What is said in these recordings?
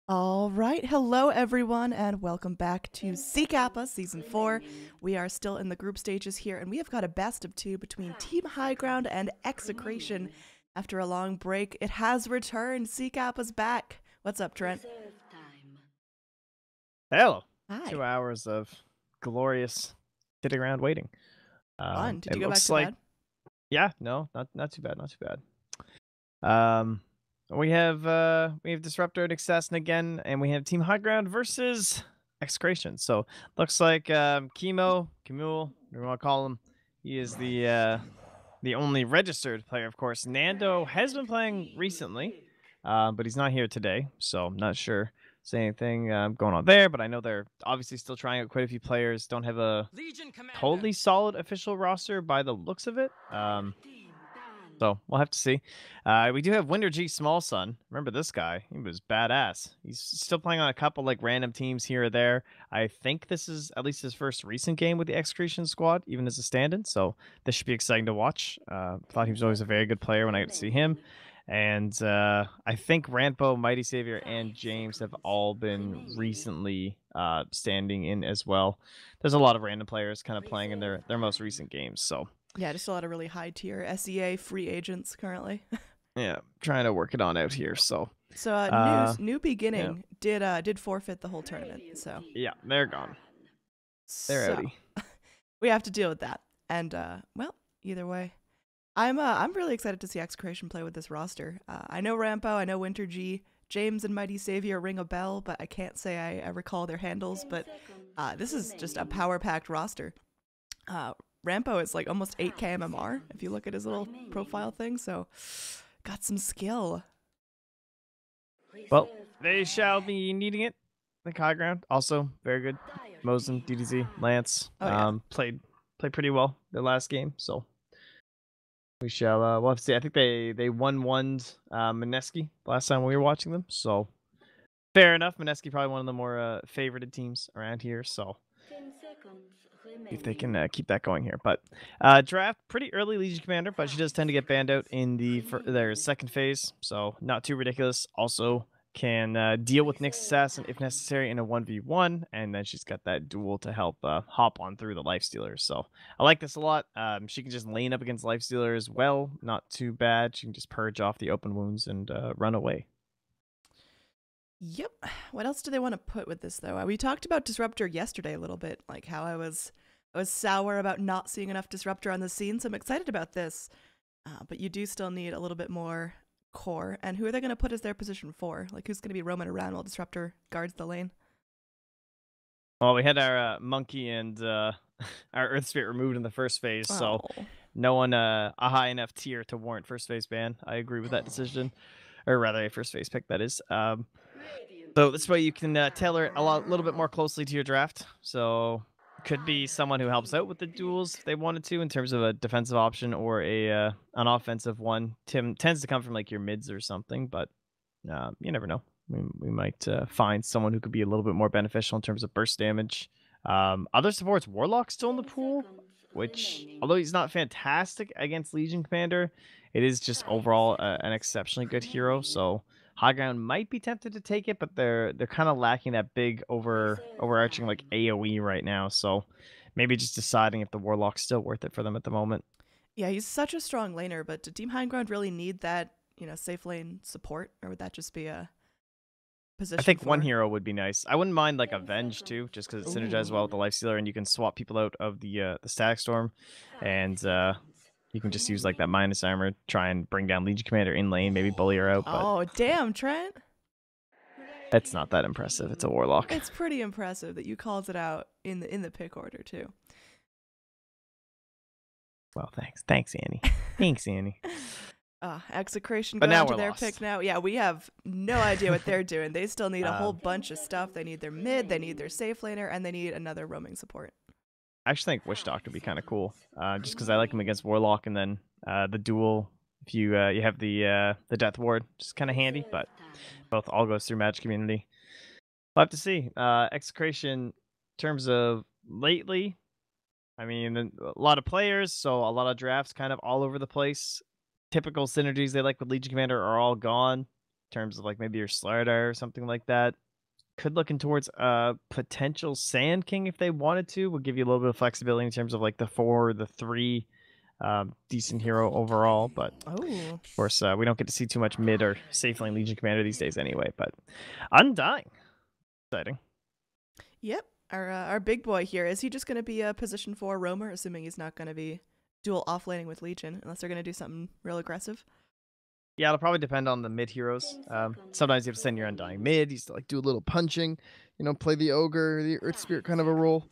All right, hello everyone, and welcome back to Kappa Season 4. We are still in the group stages here, and we have got a best of two between Team High Ground and Execration. After a long break, it has returned. Kappa's back. What's up, Trent? Hello. Hi. 2 hours of glorious sitting around waiting. Fun. Did It you go back looks to like, bed? yeah, no, not too bad, not too bad. Um, we have Disruptor and Assassin again, and we have Team High Ground versus Execration. So looks like Chemo, Camule, whatever you want to call him, he is the only registered player, of course. Nando has been playing recently, but he's not here today, so I'm not sure say anything going on there. But I know they're obviously still trying out quite a few players. Don't have a totally solid official roster by the looks of it. So we'll have to see. We do have Winder G Small Son. Remember this guy? He was badass. He's still playing on a couple like random teams here or there. I think this is at least his first recent game with the Execration squad, even as a stand-in. So this should be exciting to watch. Thought he was always a very good player when I got to see him. And I think Rampo, Mighty Savior, and James have all been recently standing in as well. There's a lot of random players kind of playing in their most recent games. So Yeah, just a lot of really high tier SEA free agents currently. yeah, trying to work it on out here. So, So uh, new yeah, beginning did forfeit the whole tournament. So yeah, they're gone. They're so outie. we have to deal with that. And well, either way, I'm really excited to see Execration play with this roster. I know Rampo, I know Winter G, James and Mighty Savior ring a bell, but I can't say I recall their handles. But this is just a power packed roster. Rampo is like almost 8k MMR if you look at his little profile thing. So got some skill. Well, they shall be needing it. The high ground also very good. Mosin, DDZ, Lance, Oh yeah. played pretty well their last game. So we shall we'll have to see. I think they won Mineski last time we were watching them. So fair enough. Mineski probably one of the more favorited teams around here. So see if they can keep that going here. But draft pretty early Legion Commander, but she does tend to get banned out in their second phase, so not too ridiculous. Also can deal with Nyx Assassin if necessary in a 1v1, and then she's got that duel to help hop on through the Lifestealers. So I like this a lot. She can just lane up against Lifestealer as well. Not too bad. She can just purge off the open wounds and run away. Yep. What else do they want to put with this though? We talked about Disruptor yesterday a little bit, like how I was sour about not seeing enough Disruptor on the scene, so I'm excited about this. But you do still need a little bit more core. And who are they going to put as their position 4? Like, who's going to be roaming around while Disruptor guards the lane? Well, we had our monkey and our Earth Spirit removed in the first phase, so Oh. no one a high enough tier to warrant first phase ban. I agree with that decision, or rather a first phase pick that is. So this way you can tailor it little bit more closely to your draft. So could be someone who helps out with the duels if they wanted to in terms of a defensive option or a an offensive one. Tim tends to come from like your mids or something, but you never know. We might find someone who could be a little bit more beneficial in terms of burst damage. Other supports, Warlock still in the pool, which although he's not fantastic against Legion Commander, it is just overall an exceptionally good hero. So High Ground might be tempted to take it, but they're kind of lacking that big overarching like AOE right now. So maybe just deciding if the Warlock's still worth it for them at the moment. Yeah, he's such a strong laner, but did Team High Ground really need that, safe lane support? Or would that just be a I position think one 4? hero would be nice. I wouldn't mind like Avenge too, just because it synergizes Ooh. well with the Lifestealer, and you can swap people out of the Static Storm, and you can just use like that minus armor, try and bring down Legion Commander in lane, maybe bully her out. But Oh, damn, Trent. it's not that impressive. It's a Warlock. It's pretty impressive that you called it out in the pick order too. Well, thanks, Annie. Thanks, Annie. Execration But going now to we're their lost. pick now. Yeah, we have no idea what they're doing. They still need a whole bunch of stuff. They need their mid, they need their safe laner, and they need another roaming support. I actually think Wish Doctor would be kind of cool, just because I like him against Warlock, and then the duel. If you have the Death Ward, just kind of handy. But both all goes through Magic Community. We'll have to see. Execration, in terms of lately, I mean, a lot of players, so a lot of drafts kind of all over the place. Typical synergies they like with Legion Commander are all gone. terms of like maybe your Slardar or something like that. Could looking towards a potential Sand King if they wanted to. Will give you a little bit of flexibility in terms of like the 4 or the 3. Decent hero overall, but Oh. of course we don't get to see too much mid or safe lane Legion Commander these days anyway. But Undying, exciting. Yep. Our big boy here, is he just going to be a position 4 roamer, assuming he's not going to be dual offlaning with Legion, unless they're going to do something real aggressive? Yeah, it'll probably depend on the mid heroes. Sometimes you have to send your Undying mid. You used to like do a little punching, play the Ogre, the Earth Spirit kind of a role.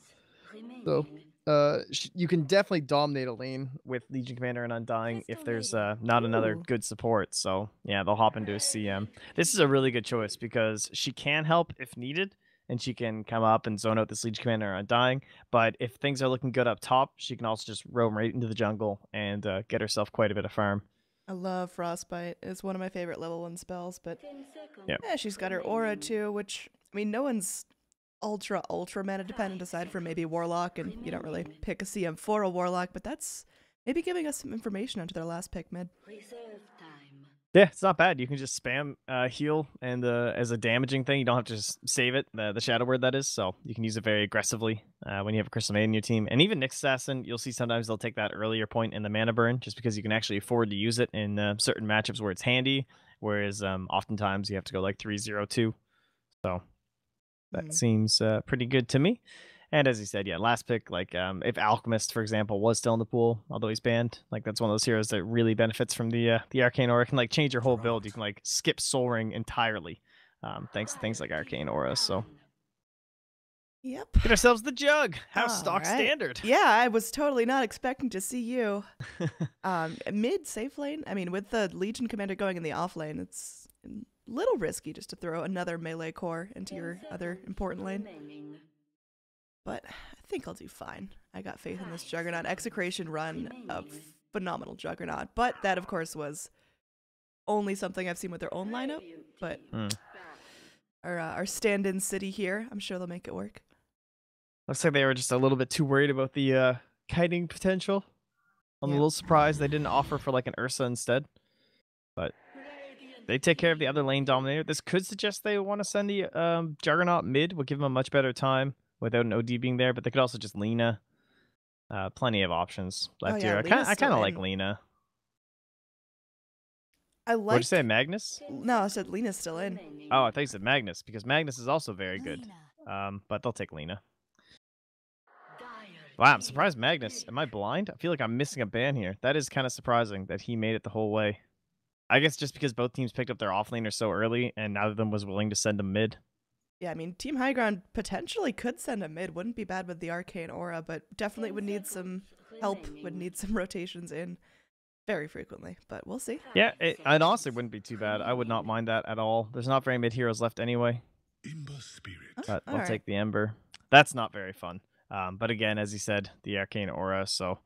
So you can definitely dominate a lane with Legion Commander and Undying if there's not another Ooh. good support. So yeah, they'll hop into a CM. This is a really good choice because she can help if needed, and she can come up and zone out this Legion Commander Undying. But if things are looking good up top, she can also just roam right into the jungle and get herself quite a bit of farm. I love Frostbite. It's one of my favorite level 1 spells, but Yeah. yeah, she's got her aura too, which, I mean, no one's ultra mana dependent aside from maybe Warlock, and you don't really pick a CM for a Warlock, but that's maybe giving us some information onto their last pick mid. Yeah, it's not bad. You can just spam heal, and as a damaging thing, you don't have to just save it, the Shadow Word that is, so you can use it very aggressively when you have a Crystal Maiden in your team. And even Nyx Assassin, you'll see sometimes they'll take that earlier point in the mana burn, just because you can actually afford to use it in certain matchups where it's handy, whereas oftentimes you have to go like 3-0-2. So that seems pretty good to me. And as he said, yeah, last pick, like if Alchemist, for example, was still in the pool, although he's banned, like that's one of those heroes that really benefits from the Arcane Aura. It can like change your whole build. You can like skip Soul Ring entirely, thanks to things like Arcane Aura. So Yep. get ourselves the jug. How's stock Right. standard? Yeah, I was totally not expecting to see you. Mid safe lane. I mean, with the Legion Commander going in the off lane, it's a little risky just to throw another melee core into your other important lane. But I think I'll do fine. I got faith in this Juggernaut. Execration run a phenomenal Juggernaut. But that, of course, was only something I've seen with their own lineup. But our stand-in city here, I'm sure they'll make it work. Looks like they were just a little bit too worried about the kiting potential. I'm a little surprised they didn't offer for like an Ursa instead. But they take care of the other lane dominator. This could suggest they want to send the Juggernaut mid. Will give them a much better time without an OD being there, but they could also just Lina. Plenty of options left here. I kind of like Lina. What'd you say, Magnus? No, I said Lina's still in. Oh, I thought you said Magnus, because Magnus is also very good. But they'll take Lina. Wow, I'm surprised Magnus. Am I blind? I feel like I'm missing a ban here. That is kind of surprising that he made it the whole way. I guess just because both teams picked up their offlaner so early, and neither of them was willing to send a mid. Yeah, I mean, Team High Ground potentially could send a mid. Wouldn't be bad with the Arcane Aura, but definitely would need some help, would need some rotations in very frequently. But we'll see. Yeah, it honestly wouldn't be too bad. I would not mind that at all. There's not very mid heroes left anyway. But I'll take the Ember. That's not very fun. But again, as you said, the Arcane Aura, so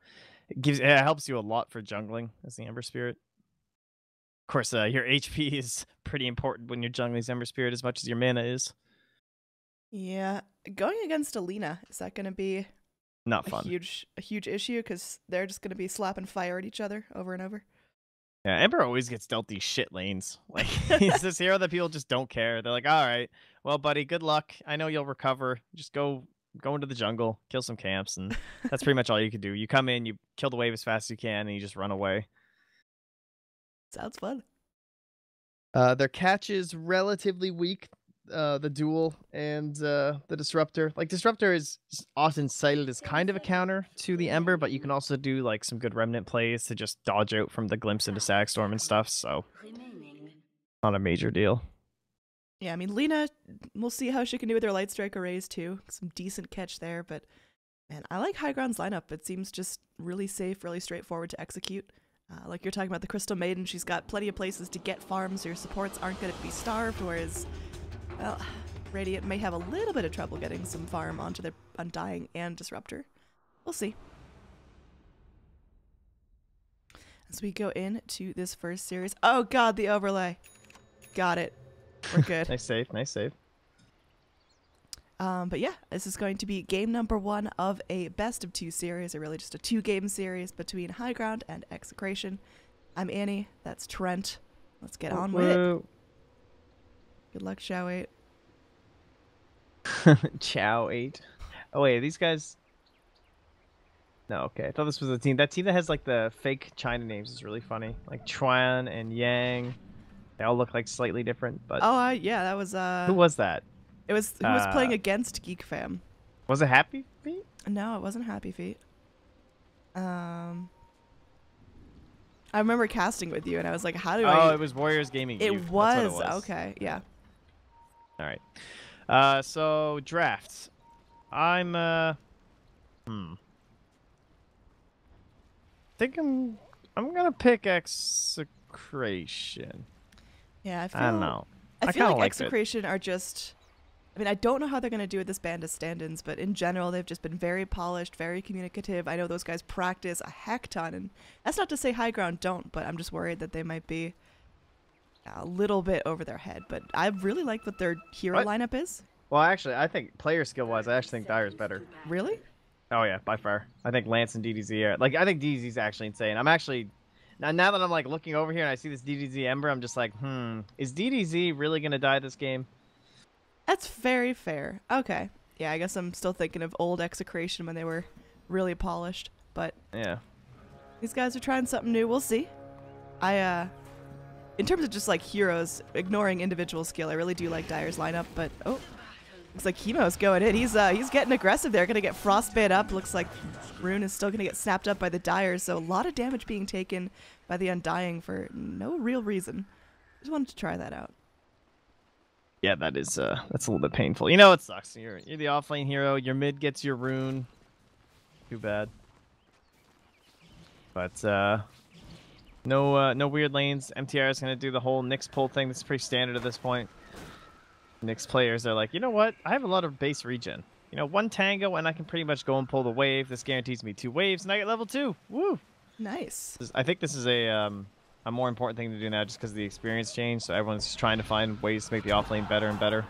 it helps you a lot for jungling as the Ember Spirit. Of course, your HP is pretty important when you're jungling Ember Spirit as much as your mana is. Yeah, going against Alina, is that going to be not fun? A huge issue because they're just going to be slapping fire at each other over and over. Yeah, Ember always gets dealt these shit lanes. Like he's this hero that people just don't care. They're like, all right, well, buddy, good luck. I know you'll recover. Just go into the jungle, kill some camps, and that's pretty much all you can do. You come in, you kill the wave as fast as you can, and you just run away. Sounds fun. Their catch is relatively weak. The duel and the disruptor. Like disruptor is often cited as kind of a counter to the Ember, but you can also do like some good remnant plays to just dodge out from the glimpse into Sagstorm and stuff. So not a major deal. Yeah, I mean Lina, we'll see how she can do with her Light Strike arrays too. Some decent catch there, but man, I like High Ground's lineup. It seems just really safe, really straightforward to execute. Like you're talking about the Crystal Maiden, she's got plenty of places to get farms. Your supports aren't going to be starved, whereas, well, Radiant may have a little bit of trouble getting some farm onto their Undying and Disruptor. We'll see. As we go into this first series. Oh god, the overlay. Got it. We're good. Nice save, nice save. But yeah, this is going to be game number 1 of a best of 2 series, or really just a 2-game series between High Ground and Execration. I'm Annie, that's Trent. Let's get on with it. Good luck, Shao 8. Chow 8. Oh wait, these guys. No, okay. I thought this was a team. That team that has like the fake China names is really funny. Like Chuan and Yang. They all look like slightly different, but Oh, yeah, that was who was that? It was who was playing against Geek Fam. Was it Happy Feet? No, it wasn't Happy Feet. I remember casting with you, and I was like, "How do I?" Oh, it was Warriors Gaming. It Youth. was. That's what it was. Okay, yeah. All right. So drafts. I'm think I'm gonna pick Execration. Yeah, I don't know. I feel like like Execration are just. I mean, I don't know how they're going to do with this band of stand-ins, but in general, they've just been very polished, very communicative. I know those guys practice a heck ton, and that's not to say High Ground don't, but I'm just worried that they might be a little bit over their head. But I really like what their hero lineup is. Well, actually, I think player skill-wise, I actually think Dyer's better. Really? Oh yeah, by far. I think Lance and DDZ are like. I think DDZ's actually insane. I'm actually now that I'm like looking over here and I see this DDZ Ember, I'm just like, is DDZ really gonna die this game? That's very fair. Okay. Yeah, I guess I'm still thinking of old Execration when they were really polished, but yeah, these guys are trying something new. We'll see. In terms of just like heroes, ignoring individual skill, I really do like Dyer's lineup, but oh, looks like Chemo's going in. He's getting aggressive there. Gonna get frostbite up. Looks like Rune is still gonna get snapped up by the Dyers, so a lot of damage being taken by the Undying for no real reason. Just wanted to try that out. Yeah, that's a little bit painful. You know, it sucks. You're the offlane hero. Your mid gets your rune. Too bad. But no weird lanes. MTR is gonna do the whole Nyx pull thing. That's pretty standard at this point. Nyx players are like, you know what? I have a lot of base regen. You know, 1 tango and I can pretty much go and pull the wave. This guarantees me 2 waves and I get level 2. Woo! Nice. I think this is a more important thing to do now just because of the experience change. So everyone's just trying to find ways to make the offlane better and better.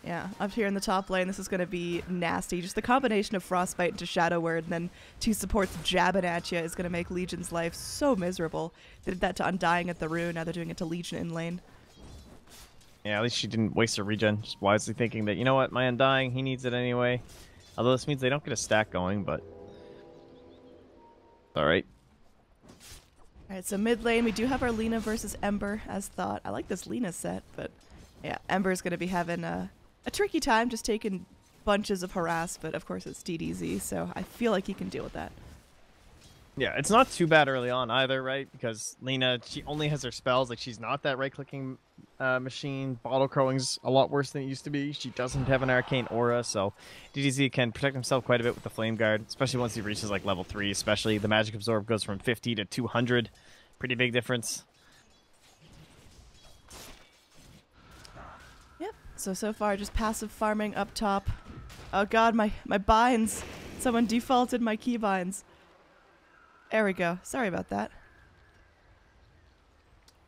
Yeah, up here in the top lane, this is going to be nasty. Just the combination of Frostbite into Shadow Word and then 2 supports jabbing at you is going to make Legion's life so miserable. They did that to Undying at the Rune, now they're doing it to Legion in lane. Yeah, at least she didn't waste her regen, just wisely thinking that, you know what, my Undying, he needs it anyway. Although this means they don't get a stack going, but... Alright. Alright, so mid lane, we do have our Lina versus Ember, as thought. I like this Lina set, but yeah, Ember's going to be having a tricky time, just taking bunches of harass, but of course it's DDZ, so I feel like he can deal with that. Yeah, it's not too bad early on either, right? Because Lina, she only has her spells. Like, she's not that right-clicking machine. Bottle crowing's a lot worse than it used to be. She doesn't have an arcane aura, so DDZ can protect himself quite a bit with the Flame Guard, especially once he reaches, like, level 3, especially. The Magic Absorb goes from 50 to 200. Pretty big difference. Yep, so far just passive farming up top. Oh god, my binds. Someone defaulted my keybinds. There we go. Sorry about that.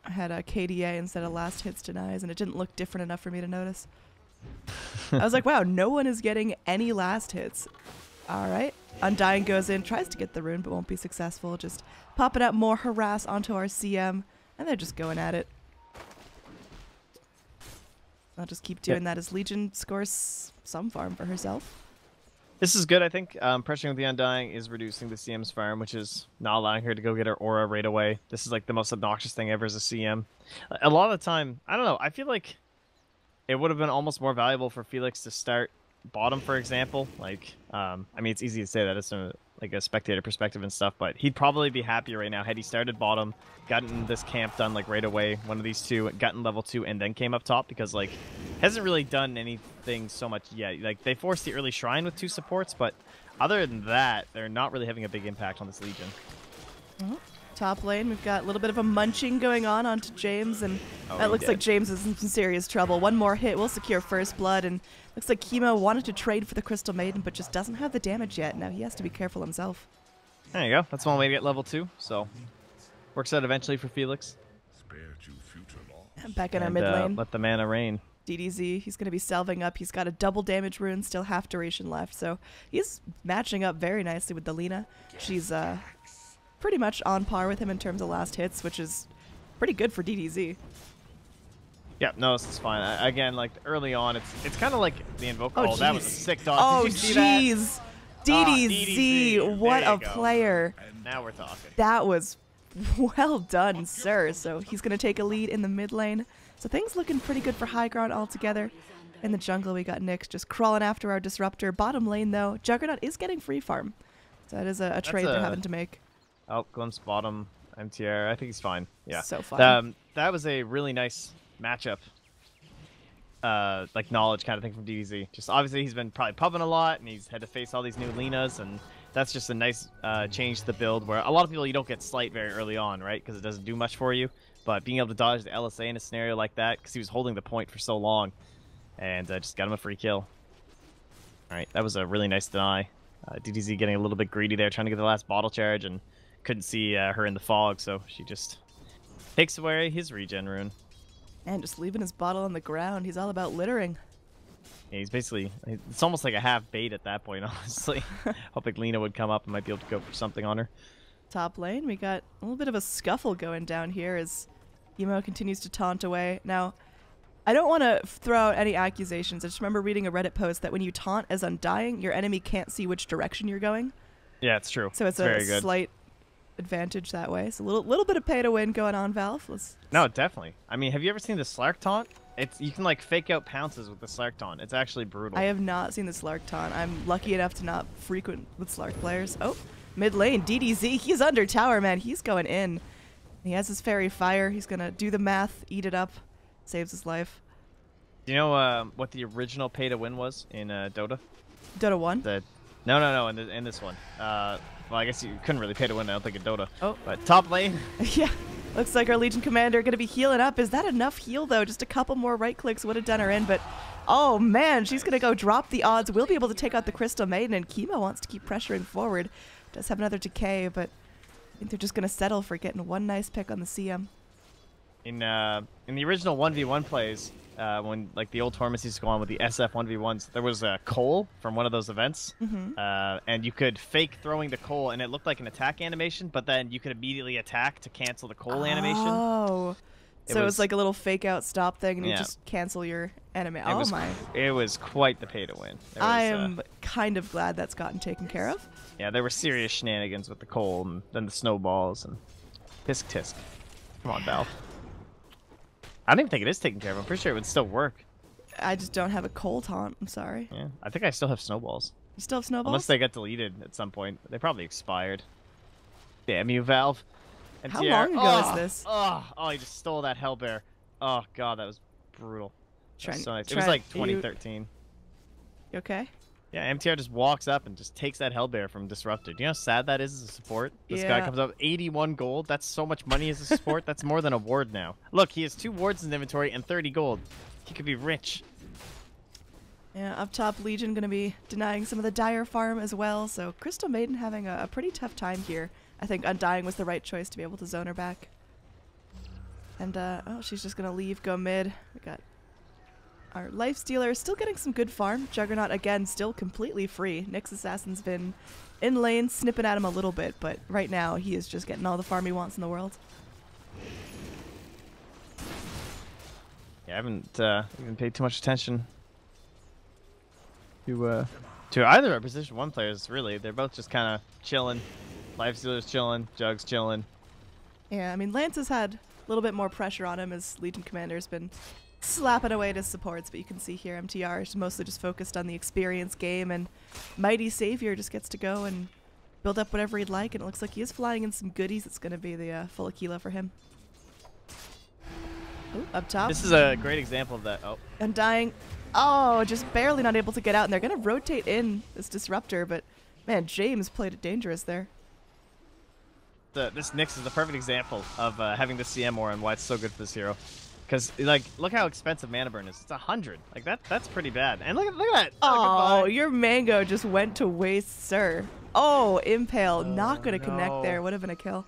I had a KDA instead of last hits denies, and it didn't look different enough for me to notice. I was like, wow, no one is getting any last hits. All right. Undying goes in, tries to get the rune, but won't be successful. Just popping up more harass onto our CM, and they're just going at it. I'll just keep doing that as Legion scores some farm for herself. This is good, I think. Pressuring with the Undying is reducing the CM's farm, which is not allowing her to go get her aura right away. This is like the most obnoxious thing ever as a CM. A lot of the time, I don't know, I feel like it would have been almost more valuable for Felix to start bottom, for example. Like, I mean, it's easy to say that it's like a spectator perspective and stuff, but he'd probably be happier right now had he started bottom, gotten this camp done like right away, one of these two, gotten level 2, and then came up top, because like hasn't really done anything so much yet. Like, they forced the early shrine with 2 supports, but other than that, they're not really having a big impact on this Legion. Top lane, we've got a little bit of a munching going on onto James, and that looks like James is in some serious trouble. One more hit will secure first blood, and looks like Chemo wanted to trade for the Crystal Maiden, but just doesn't have the damage yet. Now he has to be careful himself. There you go. That's one way to get level 2, so works out eventually for Felix. Back in our mid lane. Let the mana rain. DDZ, he's going to be salving up. He's got a double damage rune, still half duration left, so he's matching up very nicely with the Lina. She's pretty much on par with him in terms of last hits, which is pretty good for DDZ. Yeah, no, this is fine. Again, like early on, it's kind of like the invoke. Oh, that was a sick dodge. Oh, Did you see that? jeez. DDZ, what a player. Now we're talking. That was well done, sir. So he's going to take a lead in the mid lane. So things looking pretty good for high ground altogether. In the jungle, we got Nyx just crawling after our disruptor. Bottom lane, though, Juggernaut is getting free farm. So that is a trade they're having to make. Oh, glimpse bottom MTR. I think he's fine. Yeah. So fine. That was a really nice matchup. Like knowledge kind of thing from DBZ. Just obviously he's been probably pubbing a lot, and he's had to face all these new Lenas, and that's just a nice change to the build where a lot of people you don't get slight very early on, right? Because it doesn't do much for you. But being able to dodge the LSA in a scenario like that, because he was holding the point for so long, and just got him a free kill. All right, that was a really nice deny. DDZ getting a little bit greedy there, trying to get the last bottle charge, and couldn't see her in the fog, so she just takes away his regen rune. And just leaving his bottle on the ground. He's all about littering. Yeah, he's basically, it's almost like a half bait at that point, honestly. Hoping Lena would come up and might be able to go for something on her. Top lane, we got a little bit of a scuffle going down here as Emo continues to taunt away. Now, I don't want to throw out any accusations. I just remember reading a Reddit post that when you taunt as Undying, your enemy can't see which direction you're going. Yeah, it's true. So it's a very good. Slight advantage that way. So a little bit of pay to win going on, Valve. No, definitely. I mean, have you ever seen the Slark taunt? You can like fake out pounces with the Slark taunt. It's actually brutal. I have not seen the Slark taunt. I'm lucky enough to not frequent with Slark players. Oh, mid lane, DDZ. He's under tower, man. He's going in. He has his fairy fire. He's gonna do the math, eat it up, saves his life. Do you know what the original pay to win was in Dota? Dota 1? No. In this one. Well, I guess you couldn't really pay to win. I don't think in Dota. Oh, but top lane. Yeah. Looks like our Legion Commander going to be healing up. Is that enough heal, though? Just a couple more right clicks would have done her in, but oh, man, she's going to go drop the odds. We'll be able to take out the Crystal Maiden, and Chemo wants to keep pressuring forward. Does have another decay, but I think they're just going to settle for getting one nice pick on the CM. In the original 1v1 plays, when like the old tournaments used to go on with the SF 1v1s, there was a Cole from one of those events, and you could fake throwing the Cole, and it looked like an attack animation, but then you could immediately attack to cancel the Cole animation. Oh, so it was like a little fake out stop thing, and you just cancel your anime. It was quite the pay to win. I am kind of glad that's gotten taken care of. Yeah, there were serious shenanigans with the Cole, and then the snowballs, and tisk tisk. Come on, Valve. I don't even think it is taken care of. I'm pretty sure it would still work. I just don't have a cold taunt. I'm sorry. Yeah, I think I still have snowballs. You still have snowballs? Unless they got deleted at some point. They probably expired. Damn you, Valve. MTR. How long ago is this? Oh, he just stole that Hellbear. Oh, God, that was brutal. That was so nice. It was like 2013. You okay? Yeah, MTR just walks up and just takes that Hellbear from Disrupted. Do you know how sad that is as a support? This guy comes up 81 gold. That's so much money as a support. That's more than a ward now. Look, he has 2 wards in his inventory and 30 gold. He could be rich. Yeah, up top, Legion going to be denying some of the Dire farm as well. So Crystal Maiden having a pretty tough time here. I think Undying was the right choice to be able to zone her back. And, oh, she's just going to leave, go mid. We got our Lifestealer still getting some good farm. Juggernaut, again, still completely free. Nyx Assassin's been in lane, snipping at him a little bit, but right now he is just getting all the farm he wants in the world. Yeah, I haven't even paid too much attention to either our Position 1 players, really. They're both just kind of chilling. Lifestealer's chilling, Jug's chilling. Yeah, I mean, Lance has had a little bit more pressure on him as Legion Commander's been slapping away at his supports, but you can see here MTR is mostly just focused on the experience game, and Mighty Savior just gets to go and build up whatever he'd like, and it looks like he is flying in some goodies. It's going to be the full Aquila for him. Ooh, up top. This is a great example of that. Oh. Undying. Oh, just barely not able to get out, and they're going to rotate in this Disruptor, but man, James played it dangerous there. This Nyx is the perfect example of having the CM more and why it's so good for this hero. Because, like, look how expensive mana burn is. It's 100. Like, that's pretty bad. And look at that. Oh, your mango just went to waste, sir. Oh, Impale. Not going to connect there. Would have been a kill.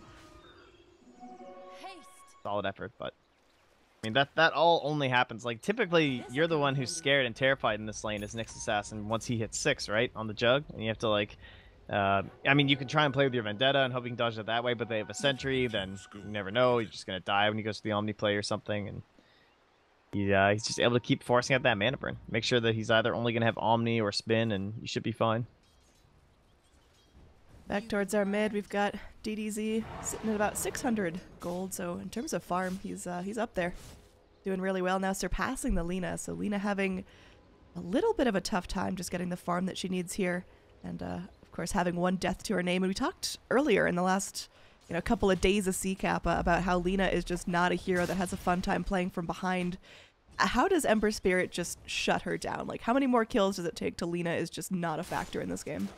Solid effort, but... I mean, that all only happens. Like, typically, you're the one who's scared and terrified in this lane as Nyx Assassin once he hits 6, right? On the Jug. And you have to, like... I mean, you can try and play with your Vendetta and hope you can dodge it that way, but they have a Sentry, then you never know. You're just going to die when he goes to the Omni play or something, and... He's just able to keep forcing out that mana burn. Make sure that he's either only going to have Omni or Spin, and you should be fine. Back towards our mid, we've got DDZ sitting at about 600 gold. So in terms of farm, he's up there, doing really well now, surpassing the Lina. So Lina having a little bit of a tough time just getting the farm that she needs here, and of course having one death to her name. And we talked earlier in the last couple of days of Kappa about how Lina is just not a hero that has a fun time playing from behind. How does Ember Spirit just shut her down? Like, how many more kills does it take till Lina is just not a factor in this game?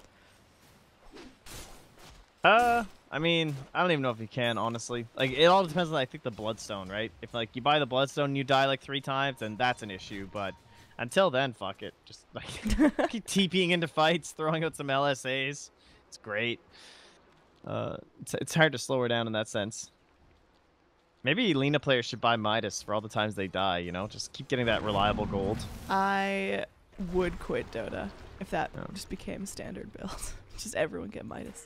I mean, I don't even know if you can, honestly. Like, it all depends on, I think, the Bloodstone, right? If, like, you buy the Bloodstone and you die, like, 3 times, then that's an issue. But until then, fuck it. Just, like, keep TPing into fights, throwing out some LSAs. It's great. It's hard to slow her down in that sense. Maybe Lina players should buy Midas for all the times they die, Just keep getting that reliable gold. I would quit Dota if that just became standard build. Just everyone get Midas.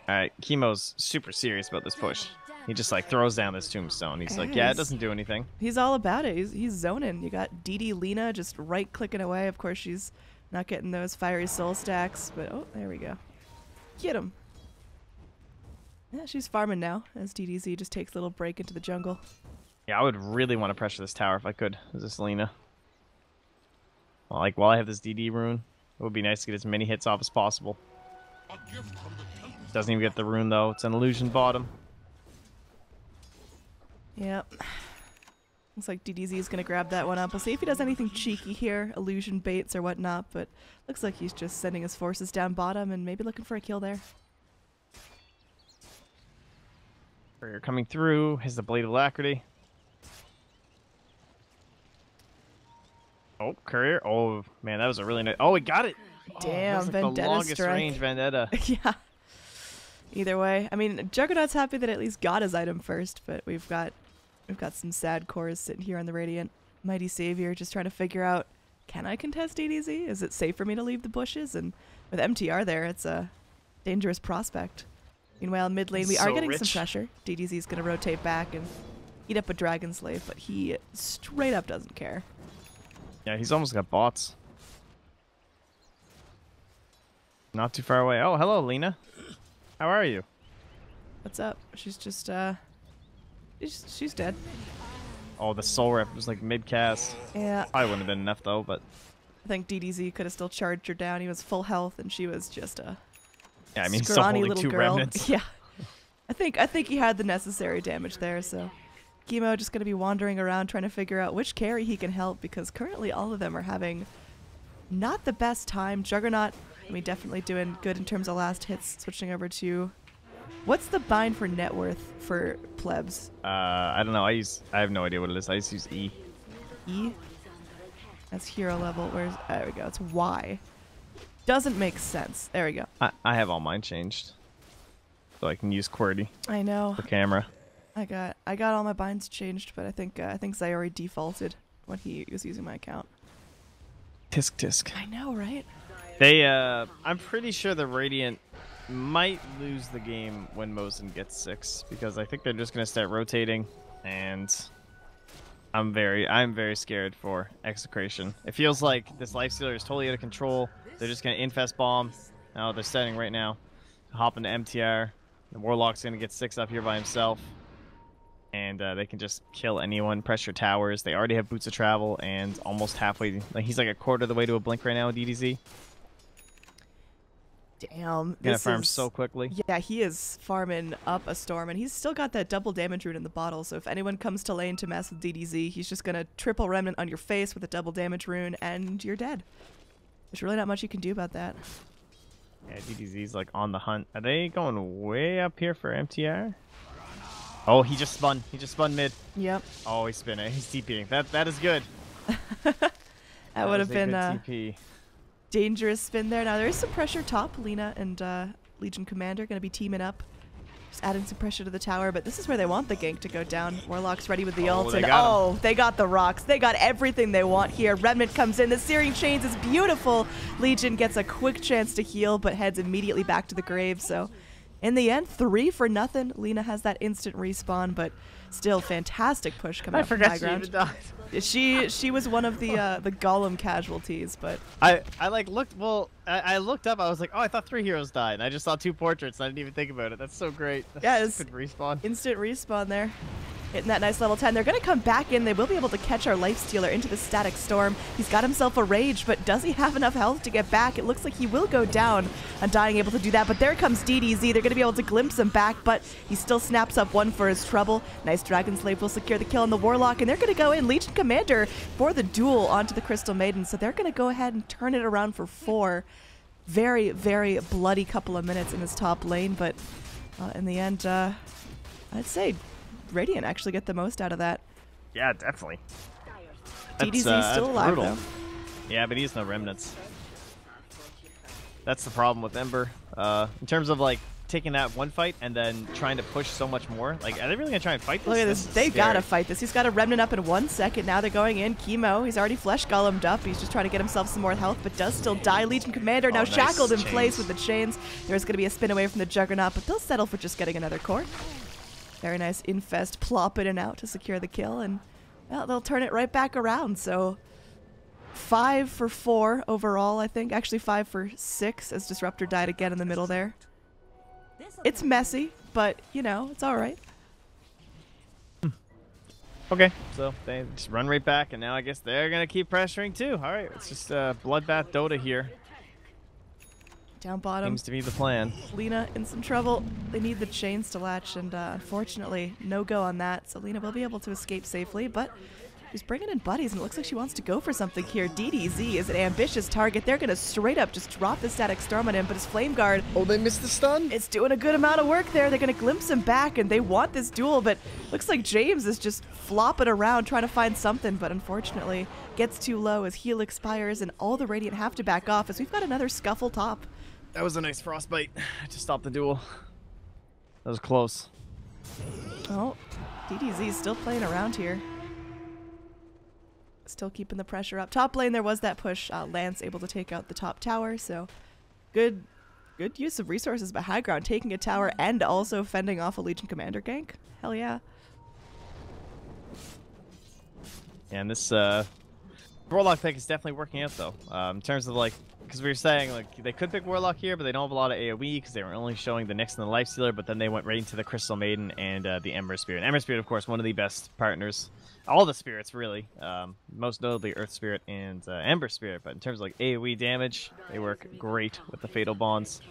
Alright, Chemo's super serious about this push. He just, like, throws down this tombstone. He's like, yeah, it doesn't do anything. He's all about it. He's zoning. You got DD Lina just right-clicking away. Of course, she's not getting those fiery soul stacks, but oh, there we go. Get him. Yeah, she's farming now as DDZ just takes a little break into the jungle. Yeah, I would really want to pressure this tower if I could. Is this Lina? Well, like, while I have this DD rune, it would be nice to get as many hits off as possible. Doesn't even get the rune, though. It's an illusion bottom. Yep. Looks like DDZ is going to grab that one up. We'll see if he does anything cheeky here, illusion baits or whatnot, but looks like he's just sending his forces down bottom and maybe looking for a kill there. Courier coming through. Has the Blade of Alacrity. Oh, Courier. Oh, man, that was a really nice... Oh, we got it! Damn, like Vendetta the longest strike. range Vendetta. Yeah. Either way, I mean, Juggernaut's happy that at least got his item first, but we've got some sad cores sitting here on the Radiant. Mighty Savior just trying to figure out, can I contest DDZ? Is it safe for me to leave the bushes? And with MTR there, it's a dangerous prospect. Meanwhile, mid lane, we are getting some pressure. DDZ is going to rotate back and eat up a Dragon Slave, but he straight up doesn't care. Yeah, he's almost got bots. Not too far away. Oh, hello, Lina. How are you? What's up? She's just, she's dead. Oh, the soul rep was like mid-cast. Yeah. Probably wouldn't have been enough, though, but... I think DDZ could have still charged her down. He was full health, and she was just a yeah, I mean, he's still scrawny holding little 2 girl. remnants. Yeah. I think he had the necessary damage there, so... Chemo just going to be wandering around trying to figure out which carry he can help, because currently all of them are having not the best time. Juggernaut, I mean, definitely doing good in terms of last hits. Switching over to... What's the bind for net worth for plebs? I don't know. I have no idea what it is. I just use E. E? That's hero level. There we go. It's Y. Doesn't make sense. There we go. I have all mine changed. So I can use QWERTY I know. for camera. I got all my binds changed, but I think Zyori defaulted when he was using my account. Tisk tisk. I know, right? I'm pretty sure the Radiant might lose the game when Mosin gets 6, because I think they're just gonna start rotating, and I'm very scared for Execration. It feels like this Lifestealer is totally out of control. They're just gonna infest bomb. Now they're setting right now to hop into MTR. The Warlock's gonna get 6 up here by himself, and they can just kill anyone. Pressure towers. They already have boots of travel, and almost halfway. Like, he's like a quarter of the way to a blink right now with DDZ. Damn. Gonna farm so quickly. Yeah, he is farming up a storm, and he's still got that double damage rune in the bottle, so if anyone comes to lane to mess with DDZ, he's just gonna triple remnant on your face with a double damage rune, and you're dead. There's really not much you can do about that. Yeah, DDZ's like on the hunt. Are they going way up here for MTR? Oh, he just spun. He just spun mid. Yep. Oh, he's spinning. He's TPing. That is good. That would have been TP. Dangerous spin there. Now there is some pressure top. Lina and Legion Commander going to be teaming up. Just adding some pressure to the tower, but this is where they want the gank to go down. Warlock's ready with the ult, and they got the rocks. They got everything they want here. Remnant comes in. The Searing Chains is beautiful. Legion gets a quick chance to heal, but heads immediately back to the grave, so In the end, 3 for nothing. Lena has that instant respawn, but still fantastic push coming out from high ground. Even died. She was one of the golem casualties, but I looked I looked up. I was like, oh, I thought 3 heroes died. And I just saw 2 portraits. I didn't even think about it. That's so great. Yeah, it's good respawn. Instant respawn there. Hitting that nice level 10. They're going to come back in. They will be able to catch our Lifestealer into the Static Storm. He's got himself a Rage, but does he have enough health to get back? It looks like he will go down. Undying able to do that, but there comes DDZ. They're going to be able to glimpse him back, but he still snaps up 1 for his trouble. Nice Dragon Slave will secure the kill on the Warlock, and they're going to go in Legion Commander for the duel onto the Crystal Maiden. So they're going to go ahead and turn it around for 4. Very, very bloody couple of minutes in this top lane, but in the end, I'd say Radiant actually get the most out of that. Yeah, definitely. DDZ's still alive, brutal. though. Yeah, but he has no remnants. That's the problem with Ember. In terms of like taking that one fight and then trying to push so much more. Like, are they really gonna try and fight this? Look at this. They gotta fight this. He's got a remnant up in 1 second. Now they're going in. Chemo. He's already flesh golemed up. He's just trying to get himself some more health, but does still die. Legion Commander now nice shackled in chains. place with the chains. There's gonna be a spin away from the Juggernaut, but they'll settle for just getting another core. Very nice Infest plop in and out to secure the kill, and well, they'll turn it right back around. So 5 for 4 overall, I think. Actually 5 for 6 as Disruptor died again in the middle there. It's messy, but you know, it's all right. Okay, so they just run right back, and now I guess they're gonna keep pressuring too. All right, it's just bloodbath Dota here. Down bottom. Seems to be the plan. Lena in some trouble. They need the chains to latch, and unfortunately, no go on that. So Lena will be able to escape safely, but she's bringing in buddies, and it looks like she wants to go for something here. DDZ is an ambitious target. They're going to straight up just drop the Static Storm on him, but his Flame Guard... Oh, they missed the stun? It's doing a good amount of work there. They're going to glimpse him back, and they want this duel, but looks like James is just flopping around trying to find something, but unfortunately gets too low as heal expires, and all the Radiant have to back off as we've got another scuffle top. That was a nice frostbite to stop the duel. That was close. Oh, DDZ is still playing around here. Still keeping the pressure up. Top lane, there was that push. Lance able to take out the top tower, so good use of resources by high ground, taking a tower and also fending off a Legion Commander gank. Hell yeah. And this Warlock pick is definitely working out though. In terms of like, because we were saying like they could pick Warlock here, but they don't have a lot of AoE because they were only showing the Nyx and the Lifestealer, but then they went right into the Crystal Maiden and the Ember Spirit. Ember Spirit, of course, one of the best partners. All the spirits, really. Most notably Earth Spirit and Ember Spirit, but in terms of like AoE damage, they work great with the Fatal Bonds.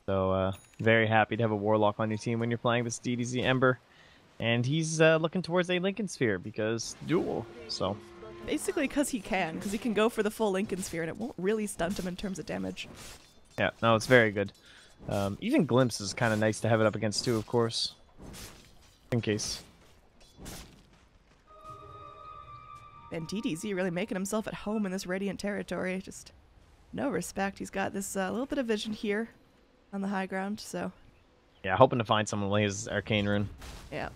So very happy to have a Warlock on your team when you're playing this DDZ Ember. And he's looking towards a Lincoln Sphere because duel, so... Basically because he can go for the full Lincoln Sphere and it won't really stunt him in terms of damage. Yeah, no, it's very good. Even Glimpse is kind of nice to have it up against too, of course. In case. And DDZ really making himself at home in this Radiant territory. Just no respect. He's got this little bit of vision here on the high ground, so... Yeah, hoping to find someone with his Arcane Rune. Yeah.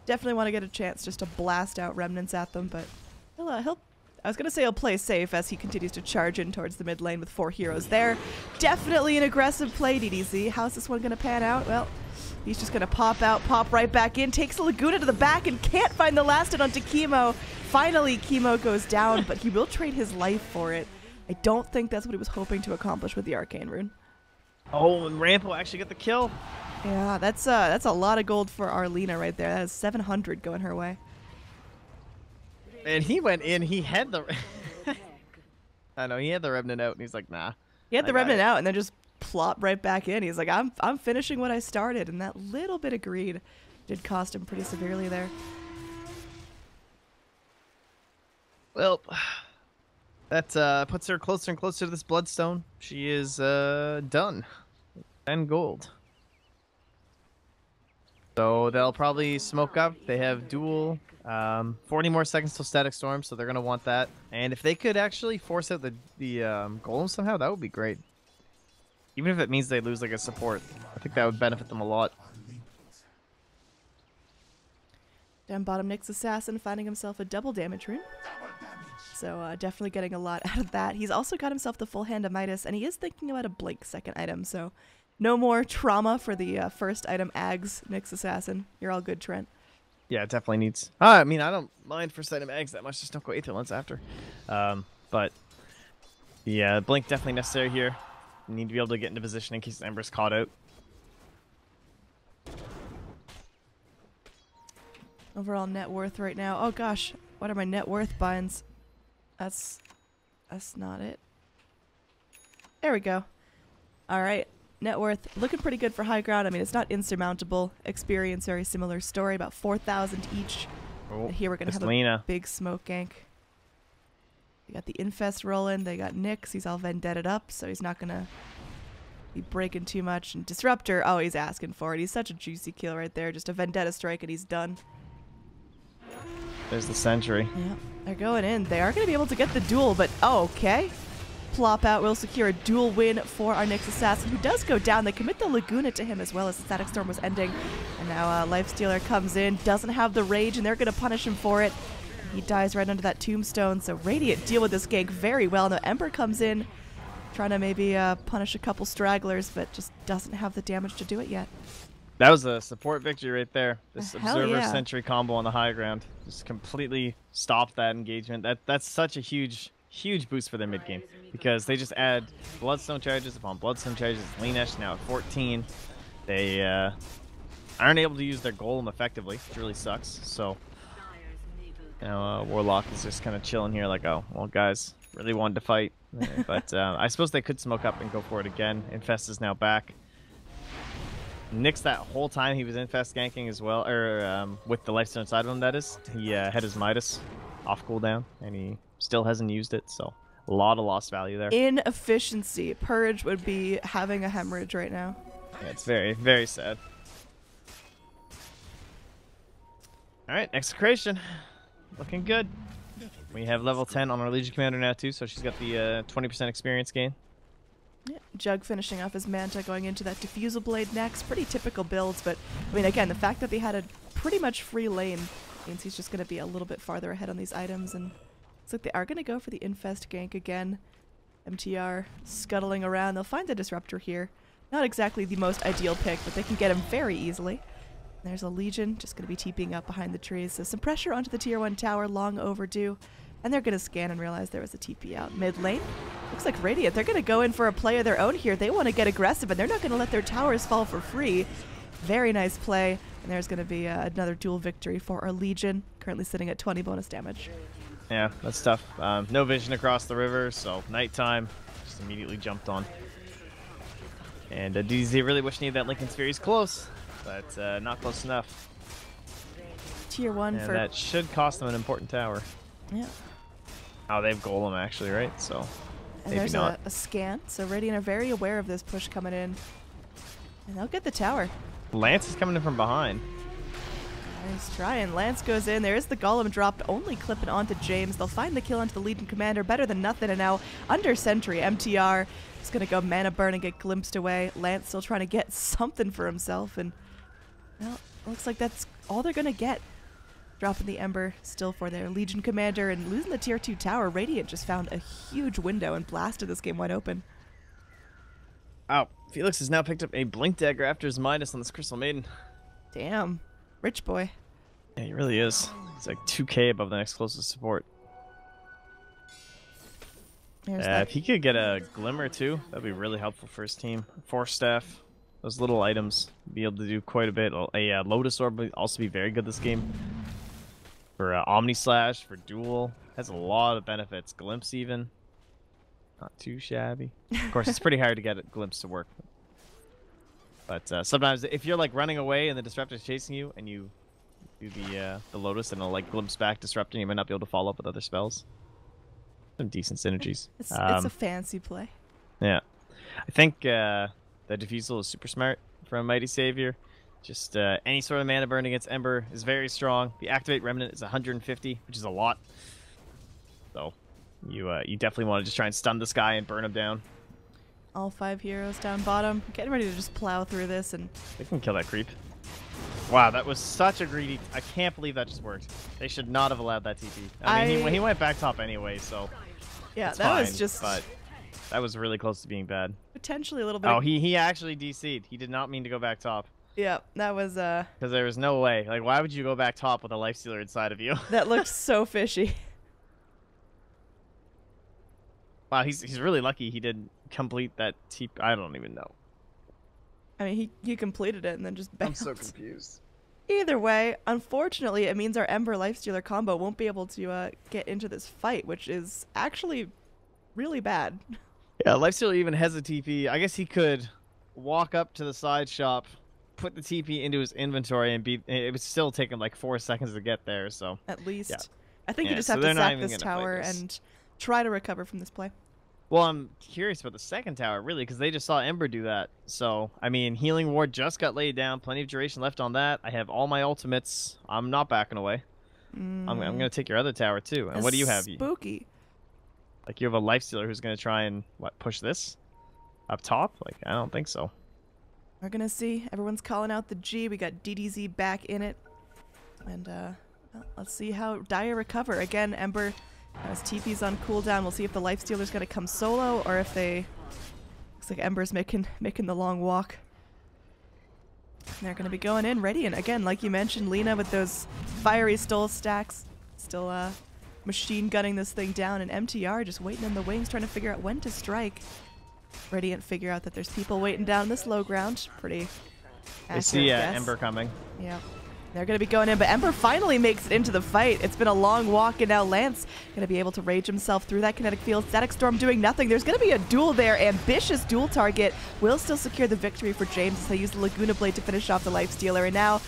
Definitely want to get a chance just to blast out remnants at them, but he'll I was going to say he'll play safe as he continues to charge in towards the mid lane with 4 heroes there. Definitely an aggressive play, DDZ. How's this one going to pan out? Well, he's just going to pop out, pop right back in, takes the Laguna to the back and can't find the last hit onto Chemo. Finally, Chemo goes down, but he will trade his life for it. I don't think that's what he was hoping to accomplish with the Arcane Rune. Oh, and Ramp will actually get the kill. Yeah, that's a lot of gold for Arlena right there. That is 700 going her way. And he went in, he had the... I know, he had the Remnant out, and he's like, nah. He had the Remnant out, and then just plopped right back in. He's like, I'm finishing what I started, and that little bit of greed did cost him pretty severely there. Well, that puts her closer and closer to this Bloodstone. She is done. 10 gold. So they'll probably smoke up. They have dual. 40 more seconds till Static Storm, so they're going to want that. And if they could actually force out the Golem somehow, that would be great. Even if it means they lose like a support. I think that would benefit them a lot. Down bottom, Nyx Assassin finding himself a double damage rune. So definitely getting a lot out of that. He's also got himself the full hand of Midas, and he is thinking about a Blink second item, so No more trauma for the first item Ags, Nyx Assassin. You're all good, Trent. Yeah, it definitely needs. I mean, I don't mind first item eggs that much. Just don't go Aether Lens after. But yeah, blink definitely necessary here. You need to be able to get into position in case Ember's caught out. Overall net worth right now. Oh gosh, what are my net worth binds? That's not it. There we go. All right, net worth looking pretty good for high ground. I mean, it's not insurmountable. Experience, very similar story, about 4,000 each. Oh, Here we're gonna have a big smoke gank. We got the Infest rolling. They got Nyx. He's all vendetted up, so he's not gonna be breaking too much. And Disruptor, oh, he's asking for it. He's such a juicy kill right there. Just a Vendetta strike and he's done. There's the Sentry. Yeah, they're going in. They are going to be able to get the duel, but oh, okay. Plop out will secure a duel win for our Nyx Assassin, who does go down. They commit the Laguna to him as well as the Static Storm was ending. And now Lifestealer comes in, doesn't have the rage, and they're going to punish him for it. He dies right under that tombstone, so Radiant deal with this gank very well. Now Ember comes in, trying to maybe punish a couple stragglers, but just doesn't have the damage to do it yet. That was a support victory right there. This Observer yeah. Sentry combo on the high ground just completely stopped that engagement. That's such a huge boost for their mid game because they just add Bloodstone charges upon Bloodstone charges. Leanesh now at 14. They aren't able to use their Golem effectively, which really sucks. So now Warlock is just kind of chilling here, like, oh well, guys, really wanted to fight, but I suppose they could smoke up and go for it again. Infest is now back. Nyx that whole time he was Infest ganking as well, or with the Lifestone side of him, that is. He had his Midas off cooldown, and he still hasn't used it, so a lot of lost value there. Inefficiency. Purge would be having a hemorrhage right now. Yeah, it's very, very sad. Alright, Execration. Looking good. We have level 10 on our Legion Commander now, too, so she's got the 20% experience gain. Yeah, Jug finishing off his Manta, going into that Diffusal Blade next. Pretty typical builds, but I mean, again, the fact that they had a pretty much free lane means he's just going to be a little bit farther ahead on these items, and looks like they are going to go for the Infest gank again. MTR scuttling around. They'll find the Disruptor here. Not exactly the most ideal pick, but they can get him very easily. And there's a Legion just going to be TPing up behind the trees, so some pressure onto the tier 1 tower, long overdue. And they're going to scan and realize there was a TP out mid lane. Looks like Radiant, they're going to go in for a play of their own here. They want to get aggressive, and they're not going to let their towers fall for free. Very nice play. And there's going to be another duel victory for our Legion, currently sitting at 20 bonus damage. Yeah, that's tough. No vision across the river, so nighttime just immediately jumped on. And DZ really wish needed that Lincoln Sphere. He's close, but not close enough. Tier 1 and for... that should cost them an important tower. Yeah. Oh, they have Golem actually, right? So and maybe there's not. A scan, so Radiant are very aware of this push coming in. And they'll get the tower. Lance is coming in from behind. Nice try, and Lance goes in. There is the Golem dropped, only clipping onto James. They'll find the kill onto the Legion Commander, better than nothing, and now under Sentry, MTR is going to go Mana Burn and get glimpsed away. Lance still trying to get something for himself, and well, looks like that's all they're going to get. Dropping the Ember still for their Legion Commander and losing the tier 2 tower. Radiant just found a huge window and blasted this game wide open. Oh, Felix has now picked up a Blink Dagger after his Midas on this Crystal Maiden. Damn. Rich boy. Yeah, he really is. He's like 2k above the next closest support. If he could get a Glimmer too, that'd be really helpful for his team. Force Staff, those little items, be able to do quite a bit. A Lotus Orb would also be very good this game. For Omni Slash, for Duel, has a lot of benefits. Glimpse even, not too shabby. Of course, it's pretty hard to get a Glimpse to work. But sometimes if you're like running away and the Disruptor's chasing you, and you do the Lotus and it'll like glimpse back Disruptor, you might not be able to follow up with other spells. Some decent synergies. It's a fancy play. Yeah, I think the Diffusal is super smart from Mighty Savior. Just any sort of mana burn against Ember is very strong. The Activate Remnant is 150, which is a lot. So you definitely want to just try and stun this guy and burn him down. All 5 heroes down bottom, getting ready to just plow through this, and they can kill that creep. Wow, that was such a greedy. I can't believe that just worked. They should not have allowed that TP. I mean, he went back top anyway, so yeah, it's that fine, was just. But That was really close to being bad. Potentially a little bit. Oh, he actually DC'd. He did not mean to go back top. Yeah, that was Because there was no way. Like, why would you go back top with a lifestealer inside of you? that looked so fishy. Wow, he's really lucky he didn't complete that TP. I don't even know. I mean, he completed it and then just bounced. I'm so confused. Either way, unfortunately, it means our Ember Lifestealer combo won't be able to get into this fight, which is actually really bad. Yeah, lifestealer even has a TP. I guess he could walk up to the side shop, put the TP into his inventory, and it would still take him like 4 seconds to get there. So at least, yeah. I think you just have to sack this tower and try to recover from this play. Well, I'm curious about the second tower, really, because they just saw Ember do that. So, I mean, Healing Ward just got laid down. Plenty of duration left on that. I have all my ultimates. I'm not backing away. I'm going to take your other tower, too. And what do you have? Spooky. Like, you have a Lifestealer who's going to try and, what, push this? Up top? Like, I don't think so. We're going to see. Everyone's calling out the G. We got DDZ back in it. And, well, let's see how Dire recover. Again, Ember... As TP's on cooldown, we'll see if the Lifestealer's gonna come solo or if they... Looks like Ember's making the long walk. And they're gonna be going in, ready, and again, like you mentioned, Lena with those fiery stole stacks, still machine gunning this thing down, and MTR just waiting in the wings, trying to figure out when to strike. Radiant figure out that there's people waiting down this low ground. Pretty accurate They see guess. Ember coming. Yeah. They're going to be going in, but Ember finally makes it into the fight. It's been a long walk, and now Lance going to be able to rage himself through that kinetic field. Static Storm doing nothing. There's going to be a duel there. Ambitious duel target will still secure the victory for James as they use the Laguna Blade to finish off the Lifestealer. And now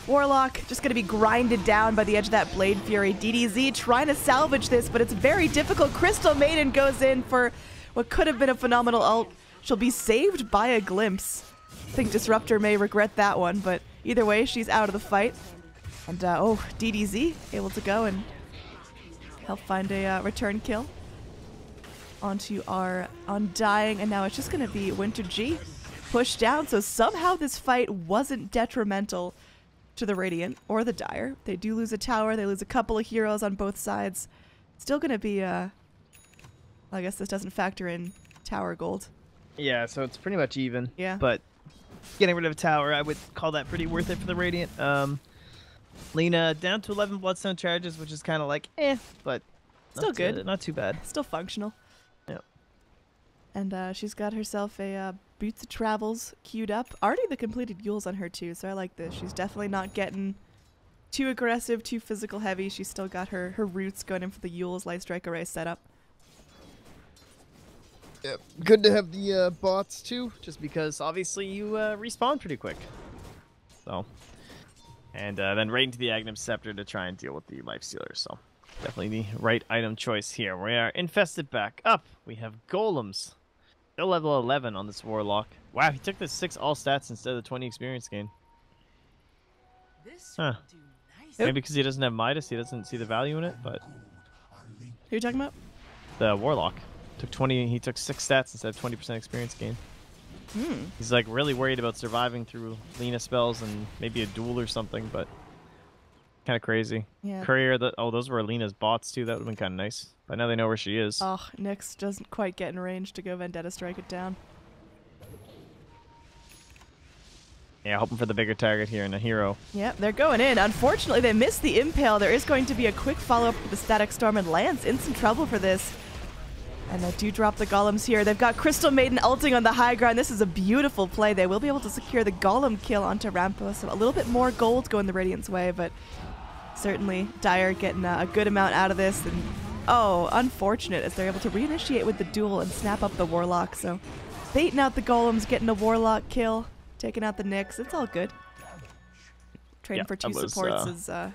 Warlock just going to be grinded down by the edge of that Blade Fury. DDZ trying to salvage this, but it's very difficult. Crystal Maiden goes in for what could have been a phenomenal ult. She'll be saved by a glimpse. I think Disruptor may regret that one, but either way, she's out of the fight. And, oh, DDZ able to go and help find a return kill onto our Undying. And now it's just going to be Winter G pushed down. So somehow this fight wasn't detrimental to the Radiant or the Dire. They do lose a tower. They lose a couple of heroes on both sides. Still going to be, well, I guess this doesn't factor in tower gold. Yeah, so it's pretty much even. Yeah. But getting rid of a tower, I would call that pretty worth it for the Radiant. Lena down to 11 Bloodstone charges, which is kind of like, but still good. Not too bad. Still functional. Yeah. And she's got herself a Boots of Travels queued up. Already the completed Yules on her too, so I like this. She's definitely not getting too aggressive, too physical heavy. She's still got her roots going in for the Yules Light Strike Array setup. Yep. Good to have the bots too, just because obviously you respawn pretty quick. So, and then right into the Aghanim Scepter to try and deal with the Lifestealer. So, definitely the right item choice here. We are infested back up. We have Golems. Still level 11 on this Warlock. Wow, he took the 6 all stats instead of the 20 experience gain. Huh. Maybe because he doesn't have Midas, he doesn't see the value in it, but... Who are you talking about? The Warlock. He took 6 stats instead of 20% experience gain. He's like really worried about surviving through Lena spells and maybe a duel or something, but kind of crazy. Yeah. Courier, those were Lena's bots too. That would have been kind of nice. But now they know where she is. Oh, Nyx doesn't quite get in range to go Vendetta strike it down. Yeah, hoping for the bigger target here and a hero. Yep, they're going in. Unfortunately, they missed the Impale. There is going to be a quick follow-up with the Static Storm, and Lance in some trouble for this. And they do drop the Golems here. They've got Crystal Maiden ulting on the high ground. This is a beautiful play. They will be able to secure the Golem kill onto Rampo. So a little bit more gold going the Radiant's way, but certainly Dire getting a good amount out of this. And oh, unfortunate as they're able to reinitiate with the duel and snap up the Warlock. So baiting out the Golems, getting a Warlock kill, taking out the Nyx. It's all good. Trading for 2 supports is, well,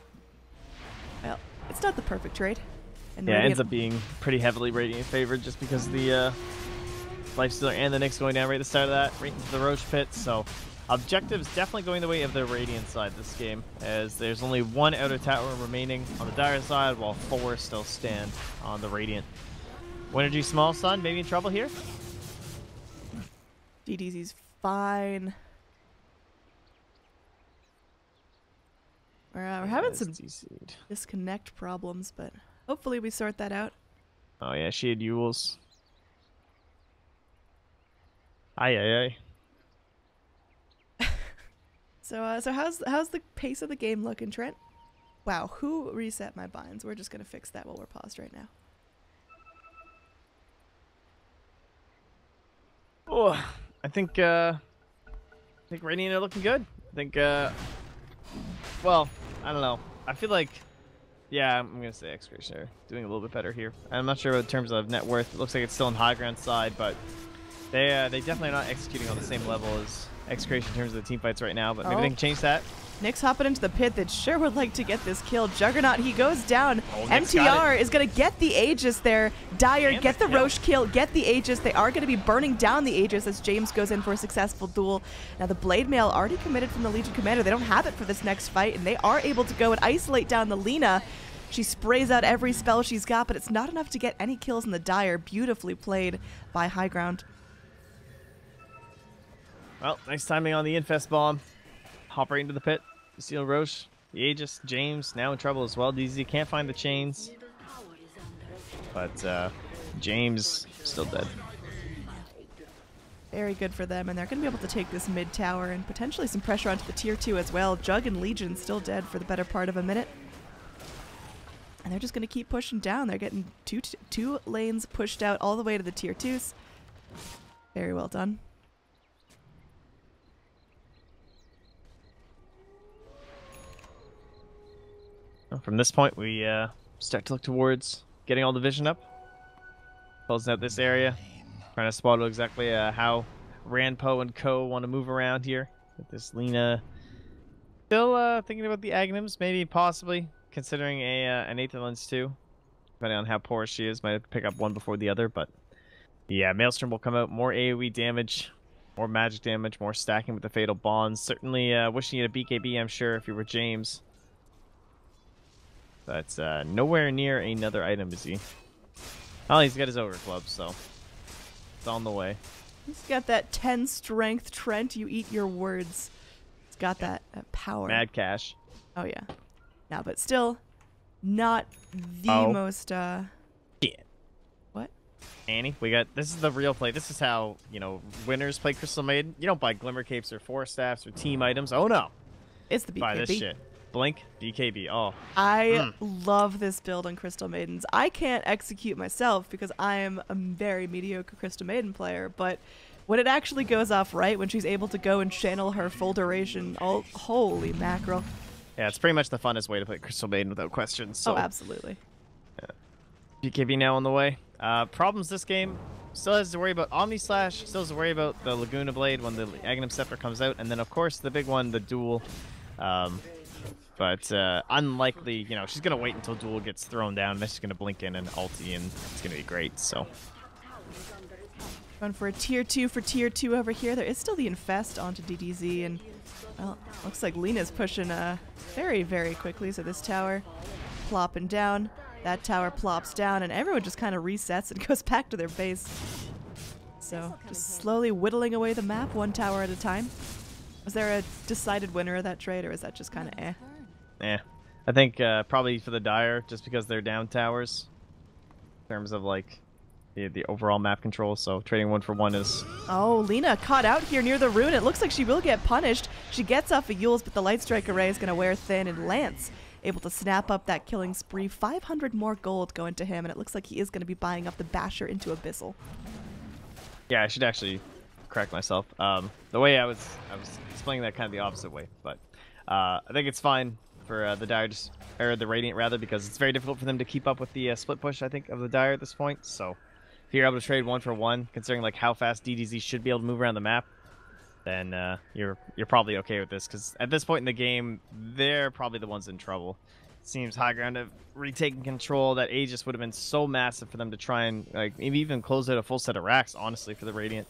it's not the perfect trade. And yeah, it ends up being pretty heavily Radiant favored just because of the Lifestealer and the Nyx going down right at the start of that, right into the Roche pit. So objectives definitely going the way of the Radiant side this game, as there's only 1 outer tower remaining on the Dire side, while 4 still stand on the Radiant. Winnergy Small Sun maybe in trouble here? DDZ's fine. We're having some disconnect problems, but hopefully we sort that out. Oh yeah, she had Yules. Aye, aye, aye. So how's the pace of the game looking, Trent? Wow, who reset my binds? We're just gonna fix that while we're paused right now. Oh, I think Radiant are looking good. I think well, I don't know. I feel like yeah, I'm gonna say Execration are doing a little bit better here. I'm not sure in terms of net worth. It looks like it's still on high ground side, but they definitely are not executing on the same level as Execration in terms of the team fights right now. But maybe they can change that. Nick's hopping into the pit that sure would like to get this kill. Juggernaut, he goes down. Oh, MTR is going to get the Aegis there. Dire, get the Roche kill, get the Aegis. They are going to be burning down the Aegis as James goes in for a successful duel. Now, the Blade Mail already committed from the Legion Commander. They don't have it for this next fight, and they are able to go and isolate down the Lina. She sprays out every spell she's got, but it's not enough to get any kills in the Dire. Beautifully played by High Ground. Well, nice timing on the Infest Bomb. Hop right into the pit. Steal Roche, the Aegis, James now in trouble as well. DZ can't find the chains, but James still dead. Very good for them, and they're going to be able to take this mid tower and potentially some pressure onto the tier 2 as well. Jug and Legion still dead for the better part of a minute. And they're just going to keep pushing down. They're getting two lanes pushed out all the way to the tier 2s. Very well done. From this point, we start to look towards getting all the vision up. Closing out this area. Trying to spot exactly how Ranpo and Co. want to move around here. With this Lina still thinking about the Aghanims, maybe possibly considering an Aether Lens too. Depending on how porous she is, might have to pick up one before the other. But yeah, Maelstrom will come out. More AoE damage, more magic damage, more stacking with the Fatal Bonds. Certainly wishing you a BKB, I'm sure, if you were James. But nowhere near another item, is he? Oh, he's got his Ogre Club, so it's on the way. He's got that 10 strength, Trent. You eat your words. He's got that power. Mad Cash. Oh, yeah. No, but still not the most... Yeah. What? Annie, we got... This is the real play. This is how, you know, winners play Crystal Maiden. You don't buy Glimmer Capes or Force Staffs or team items. Oh, no. It's the BKB. Buy this shit. Blink, BKB. Oh. I love this build on Crystal Maidens. I can't execute myself because I am a very mediocre Crystal Maiden player, but when it actually goes off right, when she's able to go and channel her full duration, oh, holy mackerel. Yeah, it's pretty much the funnest way to play Crystal Maiden without question. So. Oh, absolutely. Yeah. BKB now on the way. Problems this game. Still has to worry about Omni Slash. Still has to worry about the Laguna Blade when the Aghanim Scepter comes out. And then, of course, the big one, the Duel. But unlikely, you know, she's going to wait until Duel gets thrown down, and then she's going to blink in and ulti, and it's going to be great, so. Going for a tier 2 for tier 2 over here. There is still the Infest onto DDZ, and, well, looks like Lina's pushing very, very quickly, so this tower plopping down, that tower plops down, and everyone just kind of resets and goes back to their base. So, just slowly whittling away the map, one tower at a time. Was there a decided winner of that trade, or is that just kind of eh? I think probably for the Dire, just because they're down towers in terms of like the overall map control. So trading 1 for 1 is. Oh, Lina caught out here near the rune. It looks like she will get punished. She gets off of Yules, but the Light Strike Array is going to wear thin, and Lance able to snap up that killing spree. 500 more gold going to him, and it looks like he is going to be buying up the Basher into Abyssal. Yeah, I should actually correct myself. The way I was explaining that kind of the opposite way, but I think it's fine for the Dire, or the Radiant rather, because it's very difficult for them to keep up with the split push, I think, of the Dire at this point. So if you're able to trade 1 for 1, considering like how fast DDZ should be able to move around the map, then you're probably okay with this, because at this point in the game, they're probably the ones in trouble. It seems High Ground have retaken control. That Aegis would have been so massive for them to try and like maybe even close out a full set of racks, honestly, for the Radiant.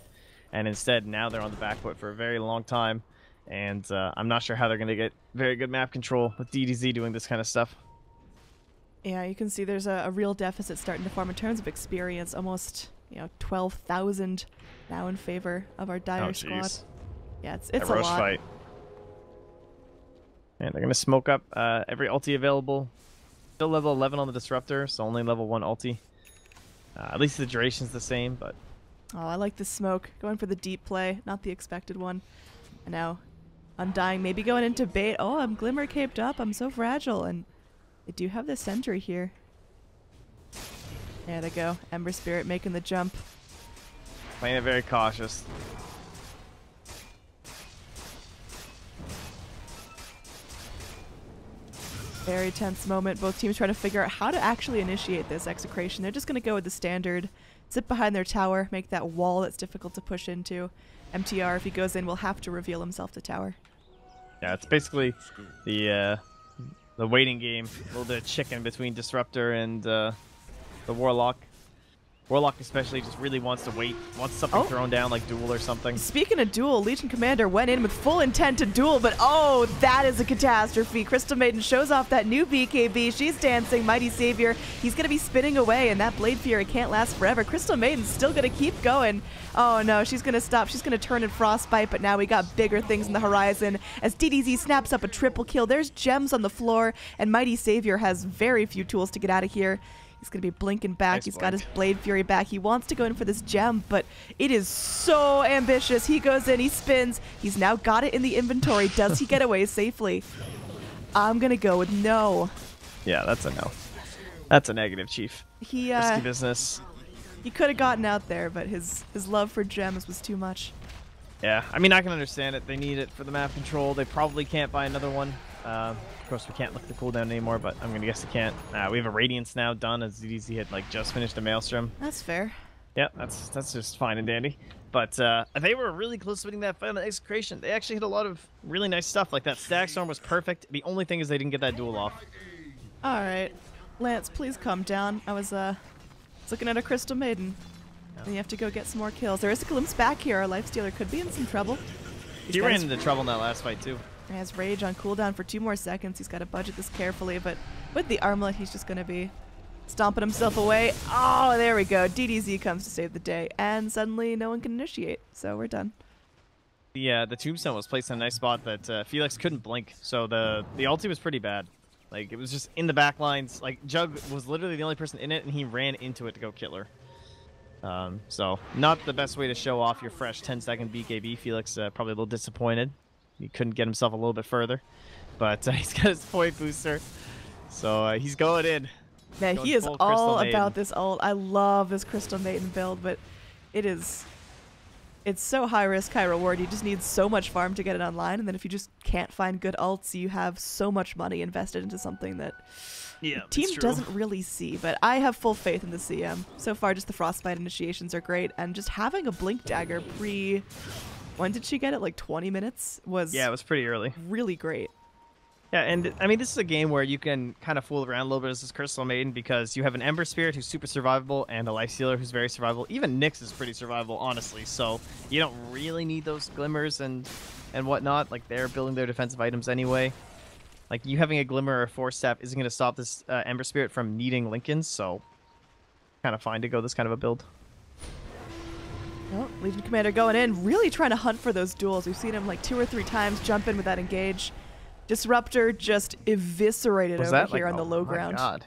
And instead, now they're on the back foot for a very long time. And I'm not sure how they're going to get very good map control with DDZ doing this kind of stuff. Yeah, you can see there's a real deficit starting to form in terms of experience. Almost, 12,000 now in favor of our Dire squad. Yeah, it's a lot. Fight. And they're going to smoke up every ulti available. Still level 11 on the Disruptor, so only level 1 ulti. At least the duration's the same, but Oh, I like the smoke. Going for the deep play, not the expected one. And now Undying, maybe going into bait. Oh, I'm Glimmer caped up. I'm so fragile. And they do have the sentry here. There they go. Ember Spirit making the jump. Playing it very cautious. Very tense moment. Both teams trying to figure out how to actually initiate this Execration. They're just going to go with the standard. Sit behind their tower. Make that wall that's difficult to push into. MTR, if he goes in, will have to reveal himself to tower. Yeah, it's basically the waiting game. A little bit of chicken between Disruptor and the Warlock. Warlock especially just really wants to wait, wants something thrown down like duel or something. Speaking of duel, Legion Commander went in with full intent to duel, but oh, that is a catastrophe. Crystal Maiden shows off that new BKB. She's dancing. Mighty Savior, he's going to be spinning away, and that Blade Fury can't last forever. Crystal Maiden's still going to keep going. Oh no, she's going to stop. She's going to turn in Frostbite, but now we got bigger things in the horizon as DDZ snaps up a triple kill. There's gems on the floor, and Mighty Savior has very few tools to get out of here. He's going to be blinking back. Nice He's blink. got his Blade Fury back. He wants to go in for this gem, but it is so ambitious. He goes in, he spins. He's now got it in the inventory. Does he get away safely? I'm going to go with no. Yeah, that's a no. That's a negative, Chief. He Risky business. He could have gotten out there, but his love for gems was too much. Yeah, I mean, I can understand it. They need it for the map control. They probably can't buy another one. Of course, we can't look at the cooldown anymore, but I'm going to guess they can't. We have a Radiance now done as ZDZ had like just finished a Maelstrom. That's fair. Yeah, that's just fine and dandy. But they were really close to winning that fight on the Execration. They actually hit a lot of really nice stuff. Like that Stack Storm was perfect. The only thing is they didn't get that duel off. All right. Lance, please calm down. I was looking at a Crystal Maiden. Yeah. And you have to go get some more kills. There is a glimpse back here. Our Lifestealer could be in some trouble. He ran into trouble in that last fight, too. He has Rage on cooldown for 2 more seconds. He's got to budget this carefully, but with the armlet, he's just going to be stomping himself away. Oh, there we go. DDZ comes to save the day, and suddenly no one can initiate, so we're done. The Tombstone was placed in a nice spot that Felix couldn't blink, so the ulti was pretty bad. Like, it was just in the back lines. Like, Jug was literally the only person in it, and he ran into it to go kill her. So, not the best way to show off your fresh 10-second BKB. Felix probably a little disappointed. He couldn't get himself a little bit further. But he's got his point booster. So he's going in. Man, going he is full all Crystal about Maiden. this ult. I love this Crystal Maiden build, but it's so high risk, high reward. You just need so much farm to get it online, and then if you just can't find good ults, you have so much money invested into something that the team doesn't really see. But I have full faith in the CM. So far, just the Frostbite initiations are great, and just having a Blink Dagger pre... When did she get it? Like 20 minutes? Yeah, it was pretty early. Really great. Yeah, and I mean, this is a game where you can kind of fool around a little bit as this Crystal Maiden because you have an Ember Spirit who's super survivable and a Lifestealer who's very survivable. Even Nyx is pretty survivable, honestly. So you don't really need those Glimmers and whatnot. Like, they're building their defensive items anyway. Like, you having a Glimmer or a Force Staff isn't going to stop this Ember Spirit from needing Lincolns, so kind of fine to go this kind of a build. Oh, Legion Commander going in, really trying to hunt for those duels. We've seen him like 2 or 3 times jump in with that engage. Disruptor just eviscerated over here on the low ground. God.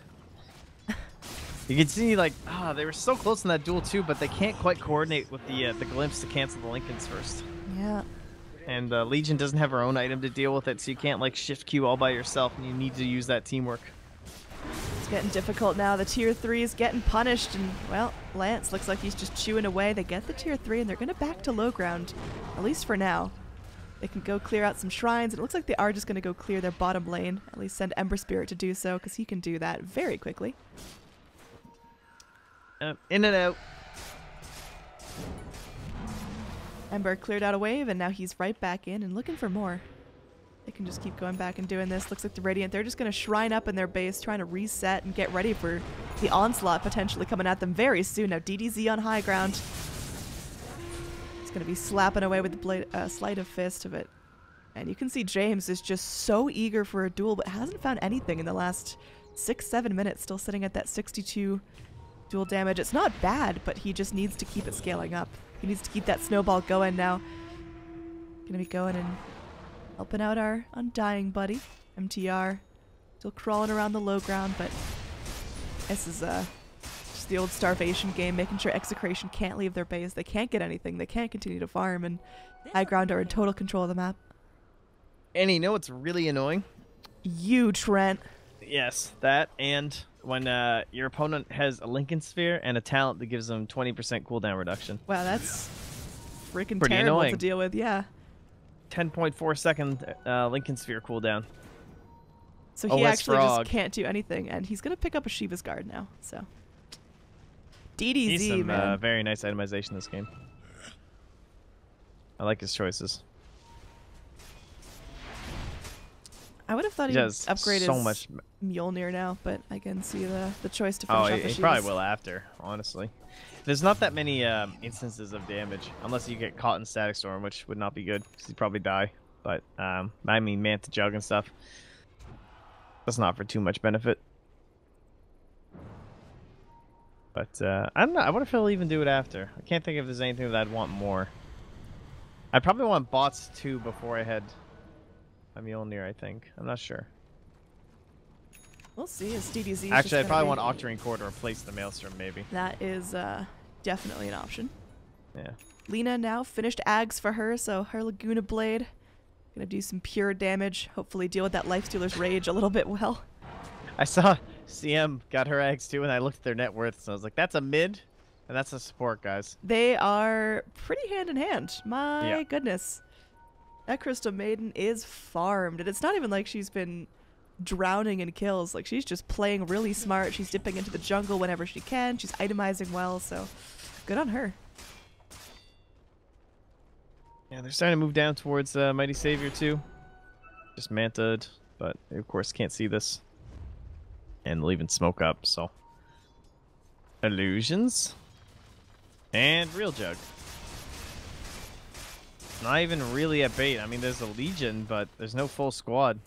You can see, like, they were so close in that duel too, but they can't quite coordinate with the glimpse to cancel the Lincolns first. Yeah. And Legion doesn't have her own item to deal with it, so you can't like shift Q all by yourself, and you need to use that teamwork. It's getting difficult now. The tier 3 is getting punished, and well, Lance looks like he's just chewing away. They get the tier 3, and they're going to back to low ground, at least for now. They can go clear out some shrines. It looks like they are just going to go clear their bottom lane. At least send Ember Spirit to do so, because he can do that very quickly. In and out. Ember cleared out a wave, and now he's right back in and looking for more. They can just keep going back and doing this. Looks like the Radiant, they're just going to shrine up in their base, trying to reset and get ready for the onslaught potentially coming at them very soon. Now DDZ on high ground. He's going to be slapping away with the blade, Sleight of Fist of it. And you can see James is just so eager for a duel, but hasn't found anything in the last 6-7 minutes, still sitting at that 62 duel damage. It's not bad, but he just needs to keep it scaling up. He needs to keep that snowball going now. Going to be going and helping out our Undying buddy, MTR. Still crawling around the low ground, but this is just Just the old starvation game, making sure Execration can't leave their base. They can't get anything. They can't continue to farm, and High Ground are in total control of the map. And you know what's really annoying? You, Trent. Yes, that, and when your opponent has a Lincoln Sphere and a talent that gives them 20% cooldown reduction. Wow, that's freaking Pretty terrible annoying. to deal with, yeah. 10.4 second Lincoln Sphere cooldown. So he OS actually Frog. just can't do anything, and he's going to pick up a Shiva's Guard now, so. DDZ, He's some man. very nice itemization this game. I like his choices. I would have thought He he'd does upgrade so his much. Mjolnir now, but I can see the choice to finish Oh, off the he Shivas. probably will after, honestly. There's not that many instances of damage, unless you get caught in Static Storm, which would not be good, because you'd probably die. But, I mean, Manta Jug and stuff. That's not for too much benefit. But, I don't know. I wonder if he'll even do it after. I can't think if there's anything that I'd want more. I'd probably want bots, too, before I had a Mjolnir, I think. I'm not sure. We'll see. As DDZ. Actually, I probably want Octarine Core to replace the Maelstrom, maybe. That is definitely an option. Yeah. Lena now finished Ags for her, so her Laguna Blade gonna do some pure damage. Hopefully deal with that Lifestealer's Rage a little bit well. I saw CM got her eggs too, and I looked at their net worth, so I was like, that's a mid, and that's a support, guys. They are pretty hand in hand. My Yeah. goodness. That Crystal Maiden is farmed, and it's not even like she's been drowning in kills. Like, she's just playing really smart. She's dipping into the jungle whenever she can. She's itemizing well, so good on her. Yeah, they're starting to move down towards Mighty Savior too. Just manted, but they of course can't see this. And they'll even smoke up, so. Illusions. And Real Jug. Not even really at bait. I mean, there's a Legion, but there's no full squad.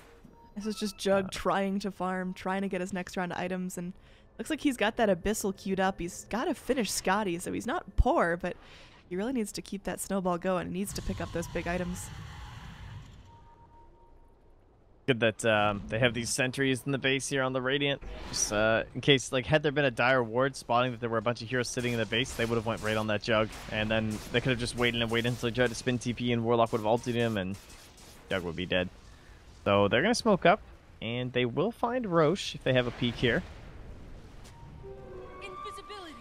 This is just Jug trying to farm, trying to get his next round of items, and looks like he's got that Abyssal queued up. He's got to finish Scotty, so he's not poor, but he really needs to keep that snowball going. He needs to pick up those big items. Good that they have these sentries in the base here on the Radiant. Just in case, like, had there been a dire ward spotting that there were a bunch of heroes sitting in the base, they would have went right on that Jug. And then they could have just waited and waited until he tried to spin TP and Warlock would have ulted him and Jug would be dead. So they're going to smoke up, and they will find Roche if they have a peek here.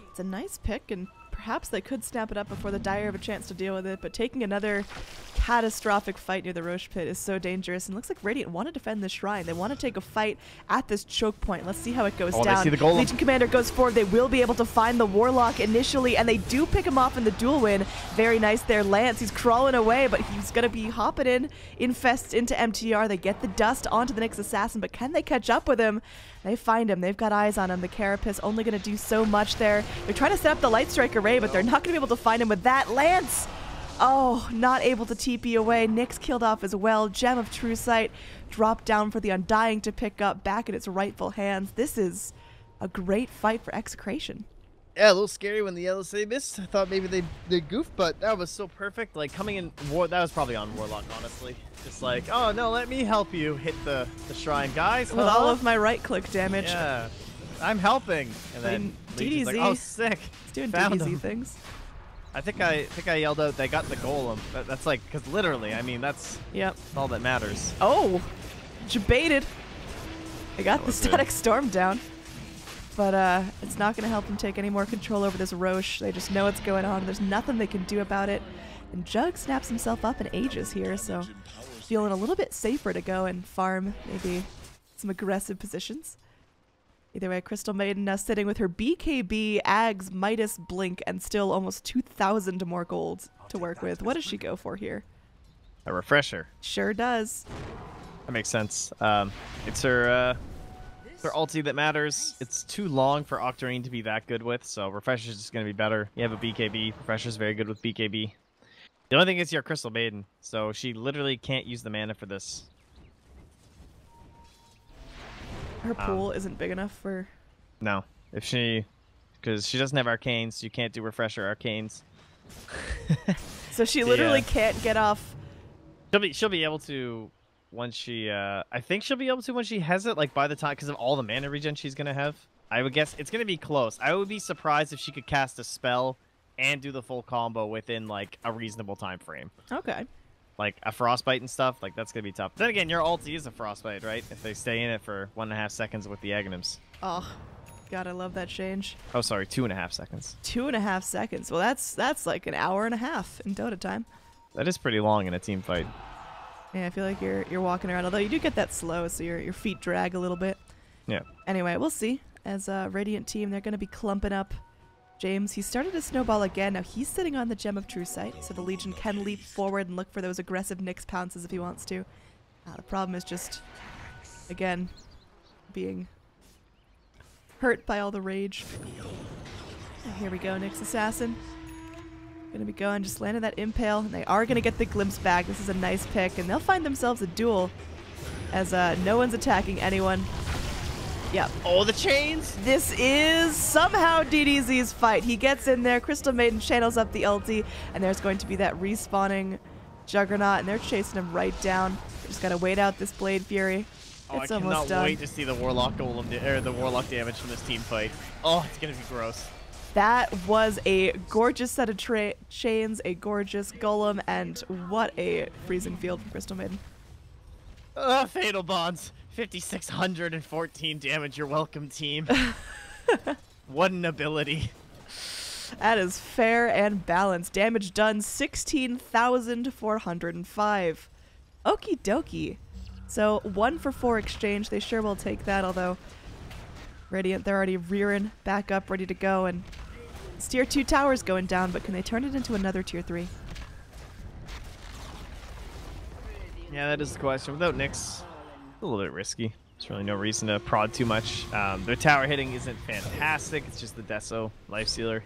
It's a nice pick, and perhaps they could snap it up before the Dire have a chance to deal with it, but taking another catastrophic fight near the Roche pit is so dangerous, and looks like Radiant want to defend the shrine. They want to take a fight at this choke point. Let's see how it goes down. They see the golem. Legion Commander goes forward. They will be able to find the Warlock initially, and they do pick him off in the duel win. Very nice there, Lance. He's crawling away, but he's going to be hopping in, infests into MTR. They get the dust onto the next assassin, but can they catch up with him? They find him. They've got eyes on him. The Carapace only going to do so much there. They're trying to set up the Light Strike array, but they're not going to be able to find him with that. Lance! Oh, not able to TP away. Nyx killed off as well. Gem of True Sight dropped down for the Undying to pick up back in its rightful hands. This is a great fight for Execration. Yeah, a little scary when the Yellow City missed. I thought maybe they'd goof, but that was so perfect. Like, coming in, that was probably on Warlock, honestly. Just like, oh no, let me help you hit the shrine, guys. With all of my right-click damage. Yeah, I'm helping. And then Legion's like, oh, sick. It's doing Found DDZ him. things. I think I yelled out, they got the golem. That's like, because literally, I mean, that's all that matters. Oh, jebaited. They got the was good. Static Storm down. But it's not going to help them take any more control over this Roche. They just know what's going on. There's nothing they can do about it. And Jug snaps himself up in Aegis here, so feeling a little bit safer to go and farm maybe some aggressive positions. Either way, Crystal Maiden now sitting with her BKB, Ags, Midas, Blink, and still almost 2,000 more gold to work with. What does she go for here? A refresher. Sure does. That makes sense. It's her ulti that matters. It's too long for Octarine to be that good with, so Refresher's just going to be better. You have a BKB. Refresher's very good with BKB. The only thing is your Crystal Maiden, so she literally can't use the mana for this. Her pool isn't big enough for... No. Because she doesn't have Arcanes, so you can't do Refresher Arcanes. So she literally can't get off... She'll be able to... Once she, I think she'll be able to when she has it, like by the time, because of all the mana regen she's gonna have. I would guess it's gonna be close. I would be surprised if she could cast a spell and do the full combo within like a reasonable time frame. Okay. Like a frostbite and stuff, like that's gonna be tough. Then again, your ulti is a frostbite, right? If they stay in it for 1.5 seconds with the Aghanims. Oh, God, I love that change. Oh, sorry, 2.5 seconds. 2.5 seconds. Well, that's like an hour and a half in Dota time. That is pretty long in a team fight. Yeah, I feel like you're walking around, although you do get that slow, so your feet drag a little bit. Yeah. Anyway, we'll see. As a Radiant team, they're going to be clumping up James. He started to snowball again. Now he's sitting on the Gem of True Sight, so the Legion can leap forward and look for those aggressive Nyx pounces if he wants to. The problem is just, again, being hurt by all the rage. Here we go, Nyx Assassin. Gonna be going, just landed that impale, and they are gonna get the glimpse back. This is a nice pick, and they'll find themselves a duel as no one's attacking anyone. Yep. Oh, the chains! This is somehow DDZ's fight. He gets in there, Crystal Maiden channels up the ulti, and there's going to be that respawning Juggernaut, and they're chasing him right down. They just gotta wait out this Blade Fury. Oh, It's I almost cannot done. wait to see the Warlock Golem or the Warlock damage from this team fight. Oh, it's gonna be gross. That was a gorgeous set of chains, a gorgeous golem, and what a freezing field from Crystal Maiden. Fatal Bonds. 5,614 damage. You're welcome, team. What an ability. That is fair and balanced. Damage done 16,405. Okie dokie. So 1 for 4 exchange. They sure will take that, although Radiant, they're already rearing back up, ready to go, and this tier 2 tower's going down, but can they turn it into another tier 3? Yeah, that is the question. Without Nyx, a little bit risky. There's really no reason to prod too much. Their tower hitting isn't fantastic. It's just the Deso Lifestealer.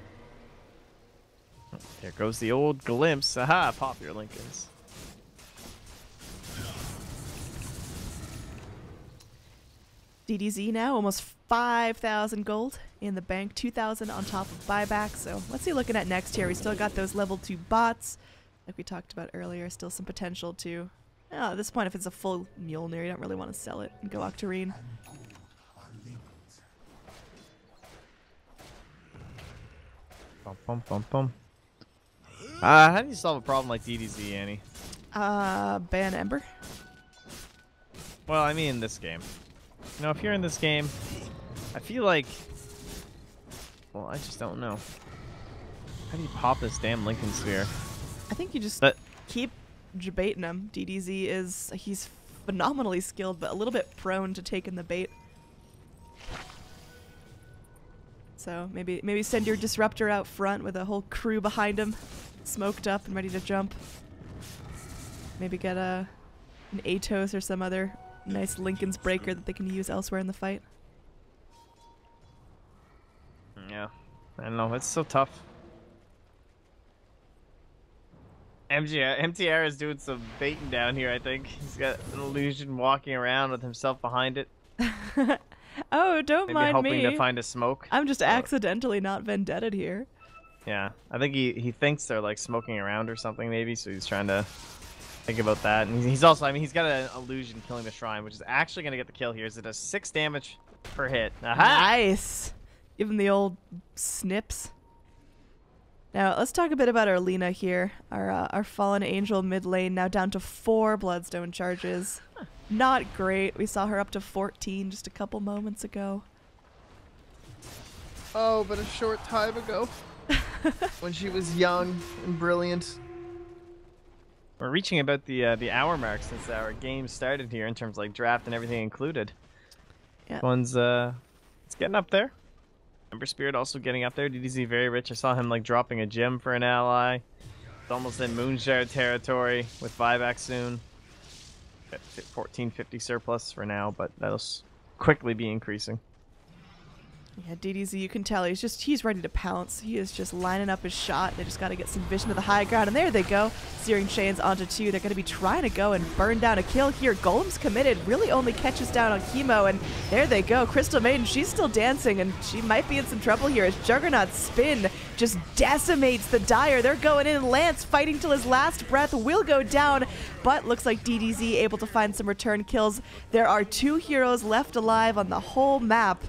Oh, there goes the old glimpse. Aha, pop your Lincolns. DDZ now, almost 5,000 gold in the bank, 2,000 on top of buyback. So what's he looking at next here? We still got those level 2 bots, like we talked about earlier. Still some potential to, at this point, if it's a full Mjolnir, you don't really want to sell it and go Octarine. Bum, bum, bum, bum. How do you solve a problem like DDZ, Annie? Ban Ember. Well, I mean in this game. You know, if you're in this game, I feel like... Well, I just don't know. How do you pop this damn Lincoln Sphere? I think you just But keep baiting him. DDZ he's phenomenally skilled, but a little bit prone to taking the bait. So maybe send your Disruptor out front with a whole crew behind him, smoked up and ready to jump. Maybe get an Atos or some other nice Lincoln's Breaker that they can use elsewhere in the fight. yeah, I don't know. It's so tough. MTR is doing some baiting down here, I think. He's got an illusion walking around with himself behind it. Oh, don't Maybe mind hoping me. to find a smoke. I'm just accidentally not vendetted here. Yeah, I think he thinks they're like smoking around or something maybe, so he's trying to think about that. And he's also, I mean, he's got an illusion killing the shrine, which is actually going to get the kill here. It does 6 damage per hit. Aha! Nice. Give him the old snips. Now, let's talk a bit about our Lina here. Our Fallen Angel mid lane now down to 4 Bloodstone charges. Not great. We saw her up to 14 just a couple moments ago. Oh, but a short time ago. When she was young and brilliant. We're reaching about the hour mark since our game started here in terms of like draft and everything included. Yeah. One's it's getting up there. Ember Spirit also getting up there. DDZ very rich. I saw him like dropping a gem for an ally. It's almost in Moonshard territory with buyback soon. At 1450 surplus for now, but that'll quickly be increasing. Yeah, DDZ, you can tell he's ready to pounce. He is just lining up his shot. They just got to get some vision of the high ground, and there they go. Searing Chains onto 2. They're going to be trying to go and burn down a kill here. Golem's committed, really only catches down on Chemo, and there they go. Crystal Maiden, she's still dancing, and she might be in some trouble here as Juggernaut's spin just decimates the Dire. They're going in. Lance fighting till his last breath will go down, but looks like DDZ able to find some return kills. There are 2 heroes left alive on the whole map.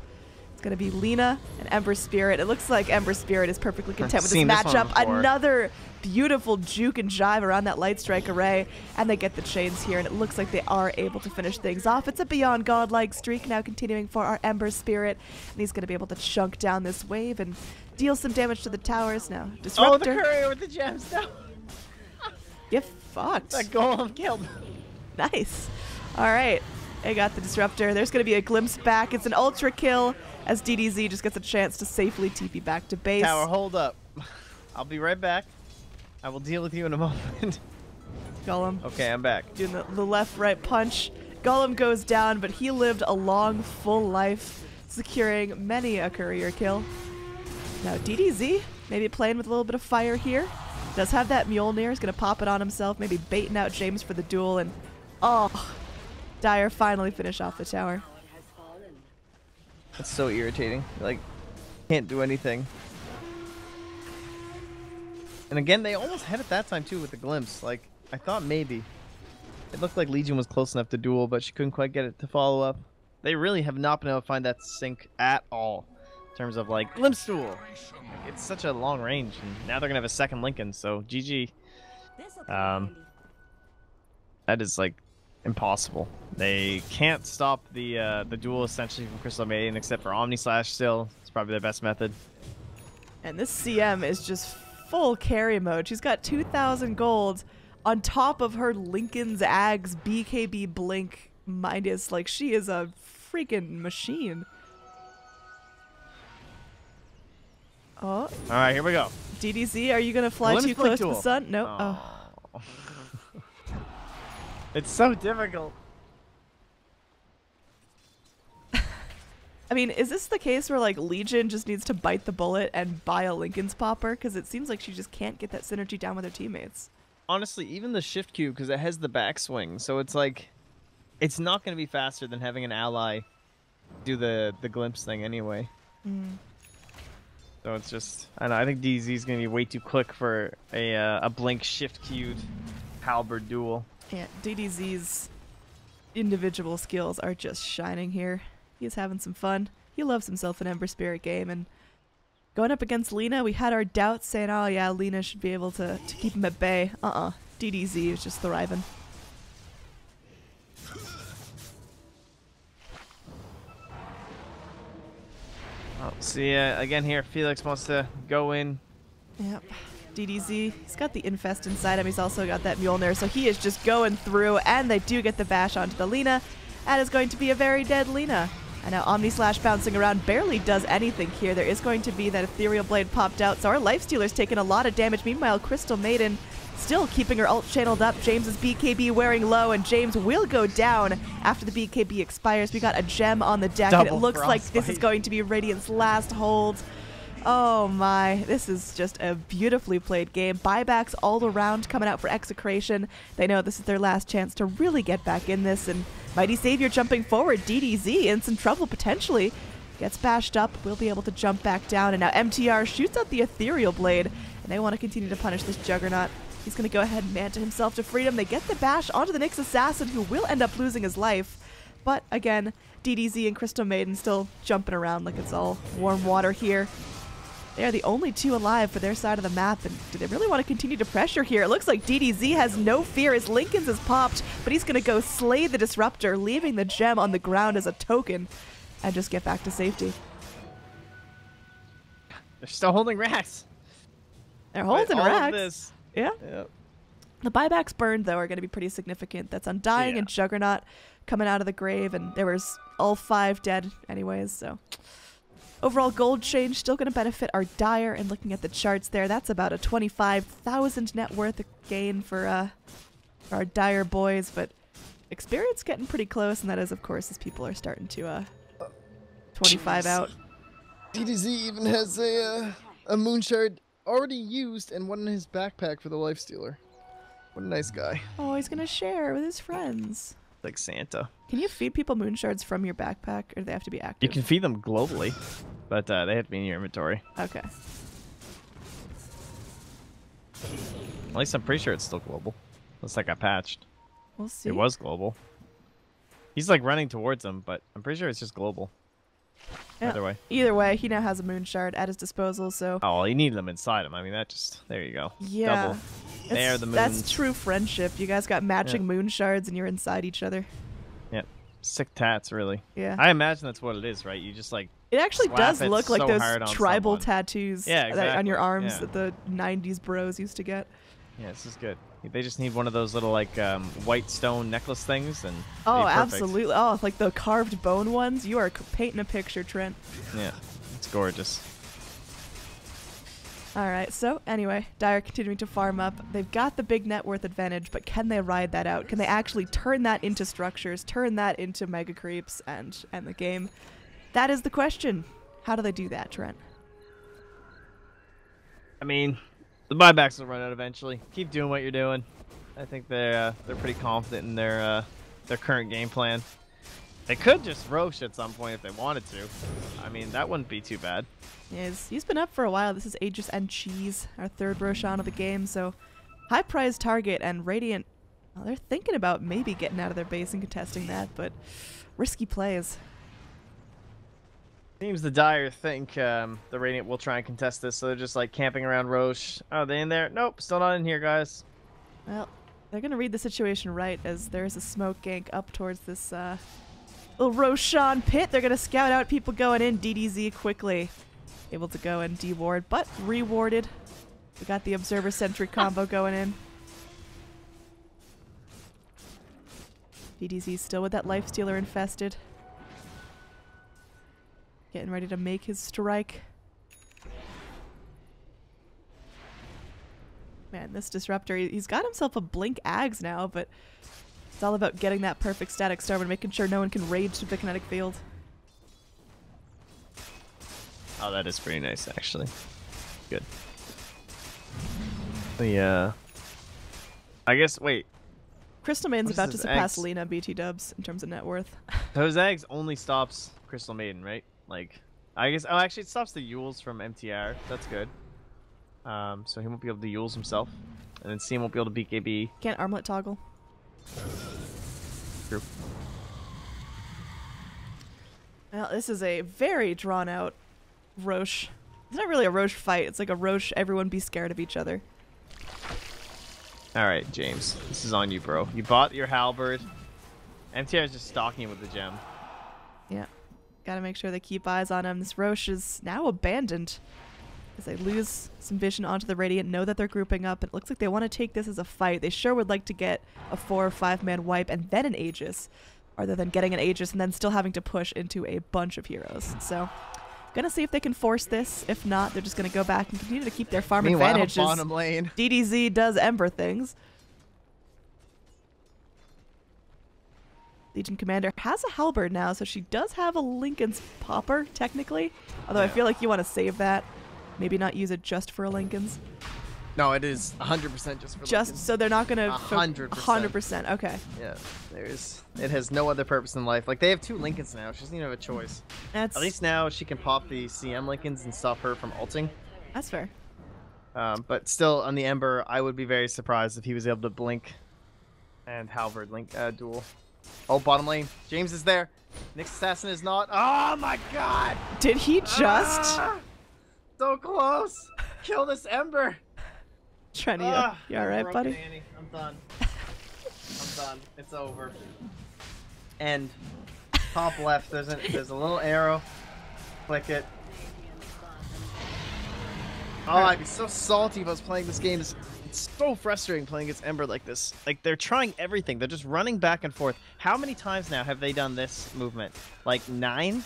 It's going to be Lina and Ember Spirit. It looks like Ember Spirit is perfectly content with this Seen this one matchup. before. Another beautiful juke and jive around that Light Strike array. And they get the chains here, and it looks like they are able to finish things off. It's a beyond godlike streak now continuing for our Ember Spirit. And he's going to be able to chunk down this wave and deal some damage to the towers now. Disruptor. Oh, the courier with the gems. No. Get fucked. That golem killed. Nice. All right. They got the Disruptor. There's going to be a glimpse back. It's an ultra kill as DDZ just gets a chance to safely TP back to base. Tower, hold up. I'll be right back. I will deal with you in a moment. Gollum. Okay, I'm back. Doing the left-right punch. Gollum goes down, but he lived a long, full life, securing many a courier kill. Now DDZ, maybe playing with a little bit of fire here. Does have that Mjolnir. He's going to pop it on himself, maybe baiting out James for the duel. And, oh, Dire finally finish off the tower. That's so irritating. Like, can't do anything. And again, they almost had it that time too with the glimpse. Like, I thought maybe. It looked like Legion was close enough to duel, but she couldn't quite get it to follow up. They really have not been able to find that sync at all. In terms of, like, glimpse duel. Like, it's such a long range, and now they're going to have a second Lincoln, so GG. That is, like, impossible. They can't stop the duel essentially from Crystal Maiden except for Omni Slash still. It's probably their best method. And this CM is just full carry mode. She's got 2,000 gold on top of her Lincoln's Ags BKB Blink Midas. Like, she is a freaking machine. Oh. Alright, here we go. DDZ, are you going to fly Glimpse too Blink close to the duel. sun? No. Oh. It's so difficult. I mean, is this the case where, like, Legion just needs to bite the bullet and buy a Lincoln's Popper? Because it seems like she just can't get that synergy down with her teammates. Honestly, even the shift Q, because it has the backswing, so it's like, it's not going to be faster than having an ally do the glimpse thing anyway. Mm. So it's just, I don't know, I think DZ is going to be way too quick for a blink shift Q'd halberd duel. Yeah, DDZ's individual skills are just shining here. He's having some fun. He loves himself an Ember Spirit game, and going up against Lina, we had our doubts saying, oh yeah, Lina should be able to keep him at bay. DDZ is just thriving. Oh, see, again here, Felix wants to go in. Yep. DDZ, he's got the Infest inside him. He's also got that Mjolnir, so he is just going through, and they do get the bash onto the Lina. That is going to be a very dead Lina. And now Omni Slash bouncing around barely does anything here. There is going to be that Ethereal Blade popped out, so our Lifestealer's taking a lot of damage. Meanwhile, Crystal Maiden still keeping her ult channeled up. James's BKB wearing low, and James will go down after the BKB expires. We got a gem on the deck, and it looks like this is going to be Radiant's last hold. Oh my, this is just a beautifully played game. Buybacks all around coming out for Execration. They know this is their last chance to really get back in this, and Mighty Savior jumping forward. DDZ in some trouble potentially. Gets bashed up, will be able to jump back down, and now MTR shoots out the Ethereal Blade, and they want to continue to punish this Juggernaut. He's going to go ahead and manta himself to freedom. They get the bash onto the Nyx Assassin, who will end up losing his life. But again, DDZ and Crystal Maiden still jumping around like it's all warm water here. They are the only two alive for their side of the map, and do they really want to continue to pressure here? It looks like DDZ has no fear as Lincoln's is popped, but he's going to go slay the Disruptor, leaving the gem on the ground as a token, and just get back to safety. They're still holding racks. They're holding all racks. Of this. Yeah. Yep. The buybacks burned, though, are going to be pretty significant. That's Undying and Juggernaut coming out of the grave, and there was all 5 dead anyways, so... Overall gold change still going to benefit our Dire, and looking at the charts there, that's about a 25,000 net worth gain for our Dire boys, but experience getting pretty close, and that is, of course, as people are starting to 25 out. DDZ even has a Moonshard already used and one in his backpack for the Lifestealer. What a nice guy. Oh, he's going to share with his friends. Like Santa. Can you feed people Moonshards from your backpack, or do they have to be active? You can feed them globally, but they have to be in your inventory. Okay. At least I'm pretty sure it's still global. Looks like I patched. We'll see. It was global. He's like running towards them, but I'm pretty sure it's just global. Yeah. Either way, he now has a moon shard at his disposal, so... Oh, well, you need them inside him. I mean, that just... There you go. Yeah. Double. There, the moons. That's true friendship. You guys got matching moon shards and you're inside each other. Yep. Sick tats, really. Yeah. I imagine that's what it is, right? You just, like... It actually does look like those tribal someone. tattoos on your arms that the 90s bros used to get. Yeah, this is good. They just need one of those little, like, white stone necklace things, and oh, absolutely. Oh, like the carved bone ones. You are painting a picture, Trent. Yeah, it's gorgeous. All right, so anyway, Dire continuing to farm up. They've got the big net worth advantage, but can they ride that out? Can they actually turn that into structures, turn that into mega creeps, and end the game? That is the question. How do they do that, Trent? I mean... The buybacks will run out eventually. Keep doing what you're doing. I think they're pretty confident in their current game plan. They could just Roche at some point if they wanted to. I mean, that wouldn't be too bad. Yeah, he's been up for a while. This is Aegis and Cheese, our third Roshan of the game. So, high prize target, and Radiant, well, they're thinking about maybe getting out of their base and contesting that, but risky plays. Seems the Dire think the Radiant will try and contest this, so they're just like camping around Roche. Oh, they in there? Nope, still not in here, guys. Well, they're going to read the situation right, as there's a smoke gank up towards this little Roshan pit. They're going to scout out people going in. DDZ quickly able to go and deward, but rewarded. We got the Observer Sentry combo going in. DDZ still with that Lifestealer infested. Getting ready to make his strike. Man, this Disruptor, he's got himself a Blink Ags now, but it's all about getting that perfect static storm and making sure no one can rage through the kinetic field. Oh, that is pretty nice, actually. Good. The, I guess, wait. Crystal Maiden's about to surpass Lena BT dubs in terms of net worth. Those eggs only stops Crystal Maiden, right? Like, I guess, oh, actually, it stops the Yules from MTR. That's good. So he won't be able to Yules himself. And then CM won't be able to BKB. Can't armlet toggle. True. Well, this is a very drawn-out Roche. It's not really a Roche fight. It's like a Roche, everyone be scared of each other. Alright, James. This is on you, bro. You bought your halberd. MTR is just stalking you with the gem. Yeah. Gotta make sure they keep eyes on him. This Roche is now abandoned as they lose some vision onto the Radiant, know that they're grouping up. It looks like they want to take this as a fight. They sure would like to get a 4 or 5 man wipe and then an Aegis, rather than getting an Aegis and then still having to push into a bunch of heroes. So, gonna see if they can force this. If not, they're just gonna go back and continue to keep their farm advantage. Bottom lane. DDZ does Ember things. Legion Commander has a halberd now, so she does have a Lincoln's popper, technically. Although I feel like you want to save that. Maybe not use it just for a Lincoln's. No, it is 100% just for Lincoln's. So they're not going to... 100%. 100%, okay. Yeah, it has no other purpose in life. Like, they have 2 Lincolns now. She doesn't even have a choice. At least now she can pop the CM Lincolns and stop her from ulting. That's fair. But still, on the Ember, I would be very surprised if he was able to blink and halberd link duel. Oh, bottom lane. James is there. Nick's assassin is not. Oh my god! Did he just? So close! Kill this Ember! Trenny, you alright, buddy? Annie. I'm done. I'm done. It's over. And top left, there's a little arrow. Click it. Oh, I'd be so salty if I was playing this game. It's so frustrating playing against Ember like this. Like, they're trying everything. They're just running back and forth. How many times now have they done this movement? Like 9?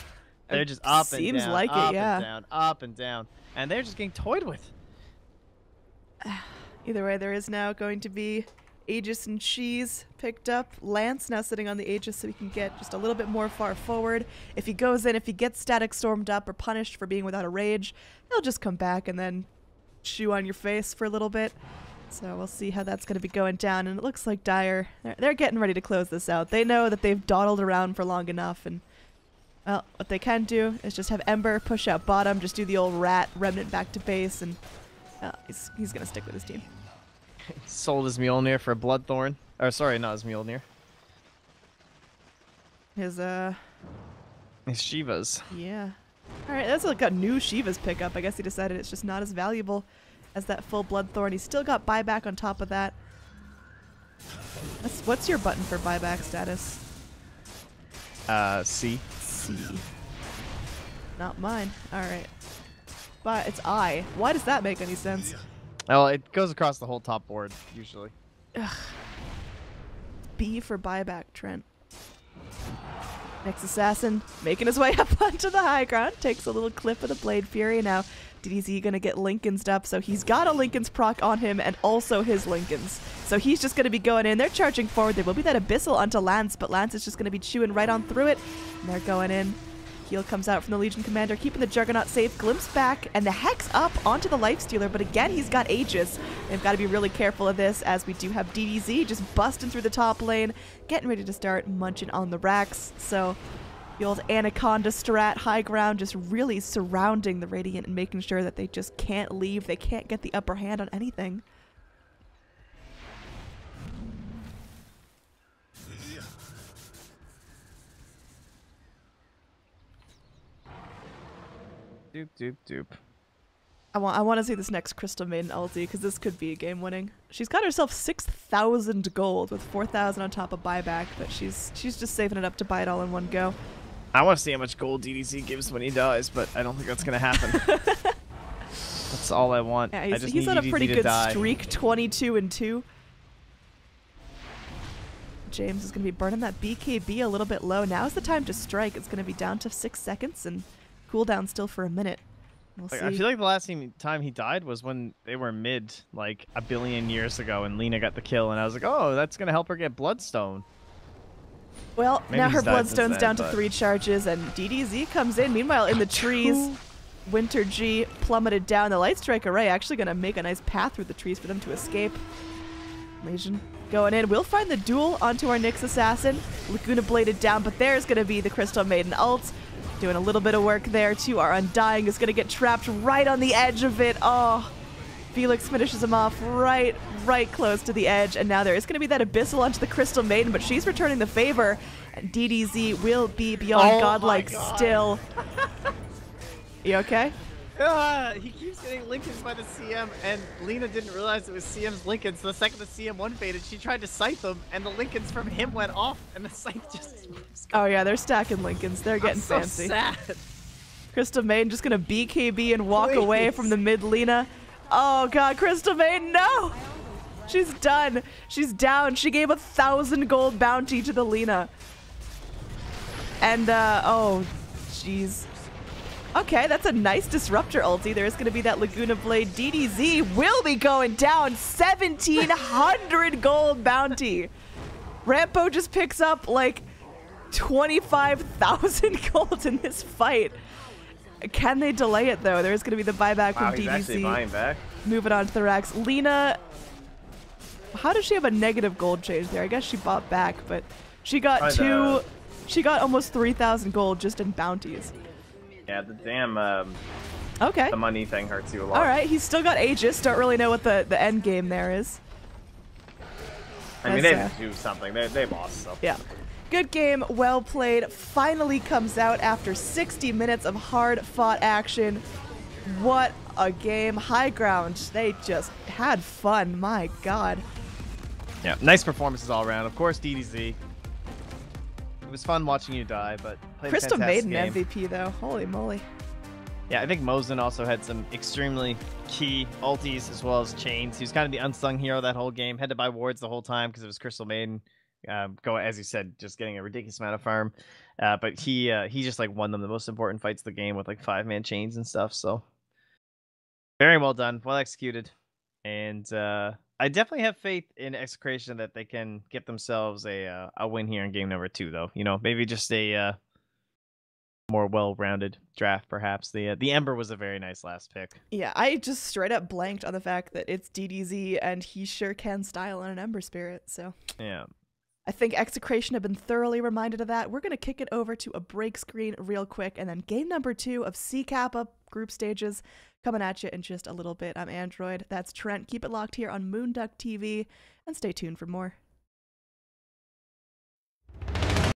They're just up and down. Seems like it, yeah. Up and down, up and down. And they're just getting toyed with. Either way, there is now going to be Aegis and Cheese picked up. Lance now sitting on the Aegis so he can get just a little bit more far forward. If he goes in, if he gets static stormed up or punished for being without a rage, he'll just come back and then chew on your face for a little bit. So we'll see how that's going to be going down. And it looks like Dire, they're getting ready to close this out. They know that they've dawdled around for long enough. And, well, what they can do is just have Ember push out bottom, just do the old rat, Remnant back to base, and he's going to stick with his team. Sold his Mjolnir for a Bloodthorn. Or, sorry, not his Mjolnir. His It's Shiva's. Yeah. All right, that's like a new Shiva's pickup. I guess he decided it's just not as valuable as that full Bloodthorn. He's still got buyback on top of that. What's your button for buyback status? C. C. Not mine. All right. But it's I. Why does that make any sense? Oh, it goes across the whole top board usually. Ugh. B for buyback, Trent. Next assassin making his way up onto the high ground. Takes a little clip of the Blade Fury. Now, DDZ gonna get Lincoln's up, so he's got a Lincoln's proc on him and also his Lincoln's. So he's just gonna be going in. They're charging forward. There will be that Abyssal onto Lance, but Lance is just gonna be chewing right on through it. And they're going in. Heal comes out from the Legion Commander, keeping the Juggernaut safe. Glimpse back, and the Hex up onto the Lifestealer, but again, he's got Aegis. They've got to be really careful of this, as we do have DDZ just busting through the top lane, getting ready to start munching on the racks. So the old Anaconda strat, high ground, just really surrounding the Radiant and making sure that they just can't leave. They can't get the upper hand on anything. Doop, doop, doop. I want to see this next Crystal Maiden ulti, because this could be game winning. She's got herself 6,000 gold with 4,000 on top of buyback, but she's just saving it up to buy it all in one go. I want to see how much gold DDC gives when he dies, but I don't think that's going to happen. That's all I want. Yeah, I just he's need on a DDZ pretty to good die. streak, 22-2. James is going to be burning that BKB a little bit low. Now's the time to strike. It's going to be down to 6 seconds and cooldown still for a minute. We'll see. I feel like the last time he died was when they were mid, like a billion years ago, and Lena got the kill, and I was like, oh, that's going to help her get Bloodstone. Well, Maybe now her he's died since Bloodstone's then, down to but- 3 charges, and DDZ comes in. Meanwhile, in the trees, Winter G plummeted down. The Light Strike Array actually going to make a nice path through the trees for them to escape. Legion going in. We'll find the duel onto our Nyx Assassin. Laguna bladed down, but there's going to be the Crystal Maiden ult. Doing a little bit of work there, too. Our Undying is going to get trapped right on the edge of it. Oh, Felix finishes him off right close to the edge. And now there is going to be that Abyssal onto the Crystal Maiden, but she's returning the favor. And DDZ will be beyond godlike still. You okay? He keeps getting Lincolns by the CM, and Lena didn't realize it was CM's Lincoln, so the second the CM one faded, she tried to sight them, and the Lincolns from him went off, and the sight just... Oh yeah, they're stacking Lincolns. They're getting so fancy. sad. Crystal Maiden just gonna BKB and walk away from the mid Lena. Oh god, Crystal Maiden, no! She's done. She's down. She gave 1,000 gold bounty to the Lena. And oh, jeez. Okay, that's a nice disruptor ulti. There's going to be that Laguna Blade. DDZ will be going down. 1,700 gold bounty. Rampo just picks up like 25,000 gold in this fight. Can they delay it though? There's going to be the buyback from He's actually DDZ. buying back. Moving on to the racks. Lena, how does she have a negative gold change there? I guess she bought back, but she got she got almost 3,000 gold just in bounties. Yeah, the damn Okay. the money thing hurts you a lot. All right, he's still got Aegis. Don't really know what the end game there is. I mean, That's, they didn't do something. They lost, so. Yeah. Good game, well played. Finally comes out after 60 minutes of hard-fought action. What a game. High ground. They just had fun. My God. Yeah, nice performances all around. Of course, DDZ. It was fun watching you die, but played a Crystal fantastic Maiden game. MVP, though. Holy moly. Yeah, I think Mosin also had some extremely key ultis as well as chains. He was kind of the unsung hero that whole game. Had to buy wards the whole time because it was Crystal Maiden. Go, as you said, just getting a ridiculous amount of farm. But he just like won them the most important fights of the game with like 5-man chains and stuff. So very well done, well executed. And I definitely have faith in Execration that they can get themselves a win here in game number 2, though. You know, maybe just a more well-rounded draft, perhaps. The Ember was a very nice last pick. Yeah, I just straight up blanked on the fact that it's DDZ and he sure can style on an Ember Spirit, so. Yeah. I think Execration have been thoroughly reminded of that. We're going to kick it over to a break screen real quick, and then game number 2 of Kappa group stages coming at you in just a little bit. I'm Android. That's Trent. Keep it locked here on moonducktv, and stay tuned for more.